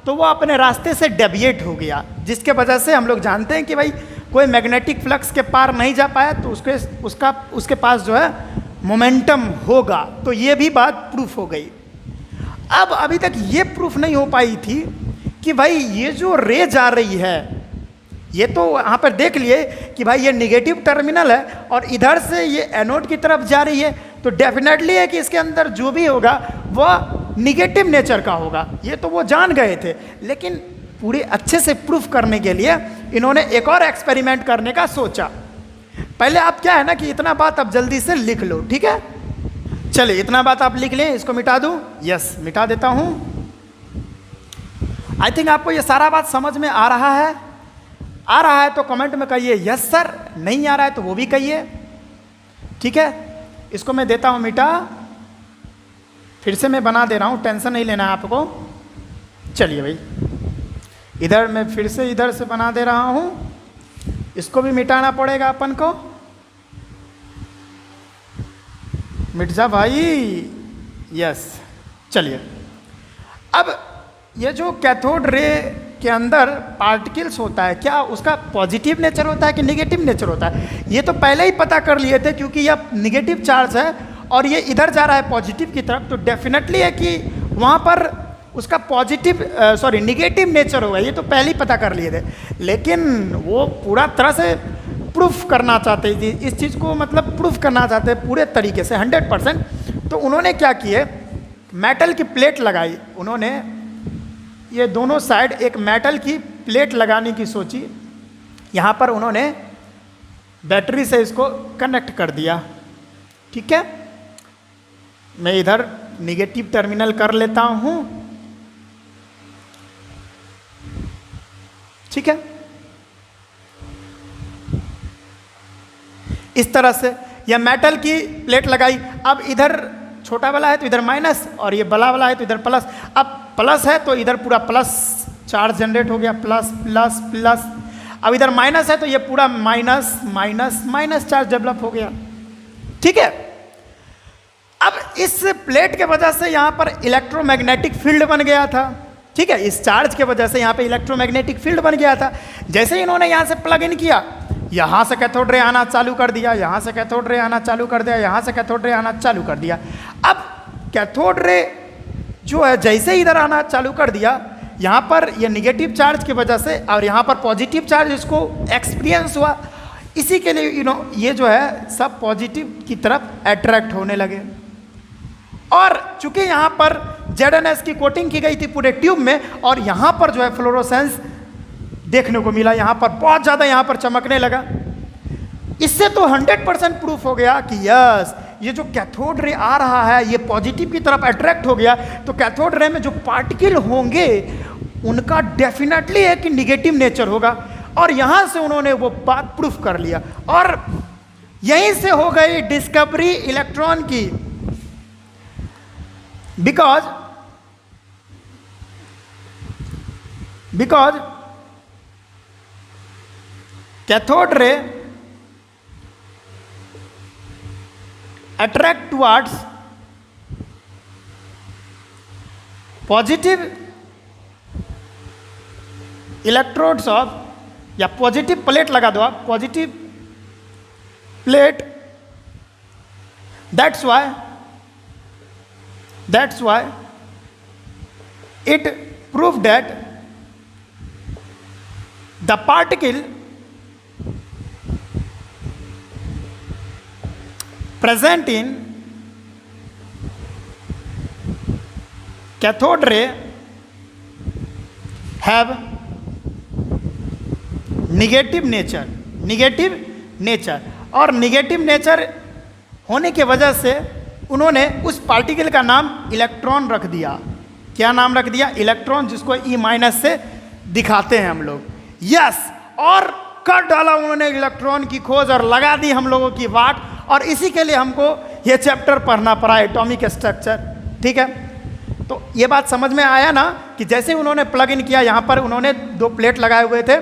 तो वो अपने रास्ते से डेविएट हो गया, जिसके वजह से हम लोग जानते हैं कि भाई कोई मैग्नेटिक फ्लक्स के पार नहीं जा पाया तो उसके पास जो है मोमेंटम होगा। तो ये भी बात प्रूफ हो गई। अब अभी तक ये प्रूफ नहीं हो पाई थी कि भाई ये जो रे जा रही है, ये तो यहाँ पर देख लिए कि भाई ये निगेटिव टर्मिनल है और इधर से ये एनोड की तरफ जा रही है, तो डेफिनेटली है कि इसके अंदर जो भी होगा वह निगेटिव नेचर का होगा। ये तो वो जान गए थे, लेकिन पूरे अच्छे से प्रूफ करने के लिए इन्होंने एक और एक्सपेरिमेंट करने का सोचा। पहले आप क्या है ना कि इतना बात आप जल्दी से लिख लो, ठीक है? चलिए इतना बात आप लिख लें, इसको मिटा दूं? यस, मिटा देता हूं। आई थिंक आपको ये सारा बात समझ में आ रहा है। आ रहा है तो कमेंट में कहिए यस सर, नहीं आ रहा है तो वो भी कहिए, ठीक है? इसको मैं देता हूं मिटा, फिर से मैं बना दे रहा हूं, टेंशन नहीं लेना है आपको। चलिए भाई, इधर मैं फिर से इधर से बना दे रहा हूं, इसको भी मिटाना पड़ेगा अपन को। मिट जा भाई, यस। चलिए, अब ये जो कैथोड रे के अंदर पार्टिकल्स होता है, क्या उसका पॉजिटिव नेचर होता है कि नेगेटिव नेचर होता है? ये तो पहले ही पता कर लिए थे, क्योंकि यह नेगेटिव चार्ज है और ये इधर जा रहा है पॉजिटिव की तरफ, तो डेफिनेटली है कि वहाँ पर उसका निगेटिव नेचर होगा। ये तो पहले ही पता कर लिए थे, लेकिन वो पूरा तरह से प्रूफ करना चाहते थे इस चीज़ को, मतलब प्रूफ करना चाहते पूरे तरीके से 100%। तो उन्होंने क्या किए, मेटल की प्लेट लगाई। उन्होंने ये दोनों साइड एक मेटल की प्लेट लगाने की सोची। यहाँ पर उन्होंने बैटरी से इसको कनेक्ट कर दिया, ठीक है? मैं इधर निगेटिव टर्मिनल कर लेता हूँ, ठीक है? इस तरह से यह मेटल की प्लेट लगाई। अब इधर छोटा वाला है तो इधर माइनस, और ये बड़ा वाला है तो इधर प्लस। अब प्लस है तो इधर पूरा प्लस चार्ज जनरेट हो गया, प्लस प्लस प्लस। अब इधर माइनस है तो ये पूरा minus minus minus charge develop हो गया, ठीक है? अब इस प्लेट के वजह से यहाँ पर इलेक्ट्रोमैग्नेटिक फील्ड बन गया था, ठीक है? इस चार्ज के वजह से यहाँ पे इलेक्ट्रोमैग्नेटिक फील्ड बन गया था। जैसे ही इन्होंने यहाँ से प्लग इन किया, यहाँ से कैथोड रे आना चालू कर दिया, यहाँ से कैथोड रे आना चालू कर दिया, यहाँ से कैथोड रे आना चालू कर दिया। अब कैथोड रे जो है जैसे ही इधर आना चालू कर दिया, यहाँ पर ये निगेटिव चार्ज की वजह से, और यहाँ पर पॉजिटिव चार्ज इसको एक्सपीरियंस हुआ। इसी के लिए ये जो है सब पॉजिटिव की तरफ अट्रैक्ट होने लगे। और चूंकि यहाँ पर ZnS की कोटिंग की गई थी पूरे ट्यूब में, और यहाँ पर जो है फ्लोरोसेंस देखने को मिला, यहाँ पर बहुत ज़्यादा यहाँ पर चमकने लगा। इससे तो 100% प्रूफ हो गया कि यस, ये जो कैथोड रे आ रहा है ये पॉजिटिव की तरफ अट्रैक्ट हो गया, तो कैथोड रे में जो पार्टिकल होंगे उनका डेफिनेटली है कि निगेटिव नेचर होगा। और यहाँ से उन्होंने वो बात प्रूफ कर लिया, और यहीं से हो गई डिस्कवरी इलेक्ट्रॉन की। Because cathode ray attract towards positive electrodes of, या पॉजिटिव प्लेट लगा दो आप, positive plate. That's why it prove that the particle present in cathode ray have negative nature और निगेटिव नेचर होने के वजह से उन्होंने उस पार्टिकल का नाम इलेक्ट्रॉन रख दिया। क्या नाम रख दिया? इलेक्ट्रॉन, जिसको E- से दिखाते हैं हम लोग। यस, और कर डाला उन्होंने इलेक्ट्रॉन की खोज और लगा दी हम लोगों की वाट, और इसी के लिए हमको ये चैप्टर पढ़ना पड़ा, एटॉमिक स्ट्रक्चर, ठीक है? तो ये बात समझ में आया ना कि जैसे उन्होंने प्लग इन किया, यहाँ पर उन्होंने दो प्लेट लगाए हुए थे,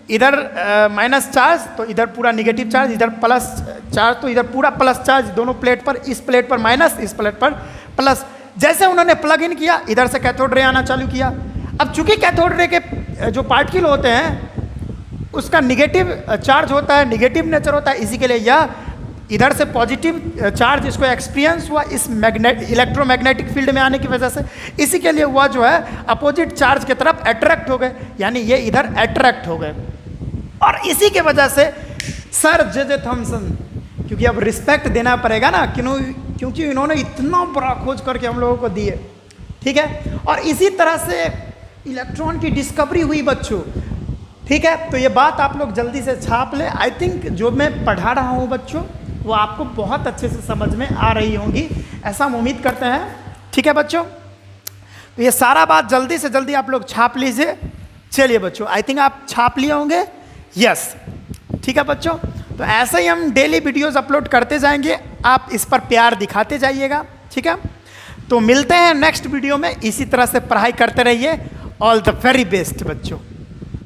इधर माइनस चार्ज तो इधर पूरा निगेटिव चार्ज, इधर प्लस चार्ज तो इधर पूरा प्लस चार्ज, दोनों प्लेट पर, इस प्लेट पर माइनस, इस प्लेट पर प्लस। जैसे उन्होंने प्लग इन किया, इधर से कैथोड रे आना चालू किया। अब चूंकि कैथोड रे के जो पार्टिकल होते हैं उसका निगेटिव चार्ज होता है, निगेटिव नेचर होता है, इसी के लिए यह इधर से पॉजिटिव चार्ज इसको एक्सपीरियंस हुआ इस इलेक्ट्रोमैग्नेटिक फील्ड में आने की वजह से, इसी के लिए वह जो है अपोजिट चार्ज की तरफ अट्रैक्ट हो गए, यानी ये इधर अट्रैक्ट हो गए। और इसी के वजह से सर जे थॉमसन, क्योंकि अब रिस्पेक्ट देना पड़ेगा ना, क्योंकि इन्होंने इतना बड़ा खोज करके हम लोगों को दिए, ठीक है। और इसी तरह से इलेक्ट्रॉन की डिस्कवरी हुई बच्चों, ठीक है। तो ये बात आप लोग जल्दी से छाप ले। आई थिंक जो मैं पढ़ा रहा हूँ बच्चों वो आपको बहुत अच्छे से समझ में आ रही होंगी, ऐसा हम उम्मीद करते हैं, ठीक है बच्चों। तो ये सारा बात जल्दी से जल्दी आप लोग छाप लीजिए। चलिए बच्चों, आई थिंक आप छाप लिए होंगे, यस, ठीक है बच्चों। तो ऐसे ही हम डेली वीडियोस अपलोड करते जाएंगे, आप इस पर प्यार दिखाते जाइएगा, ठीक है। तो मिलते हैं नेक्स्ट वीडियो में, इसी तरह से पढ़ाई करते रहिए। ऑल द वेरी बेस्ट बच्चों।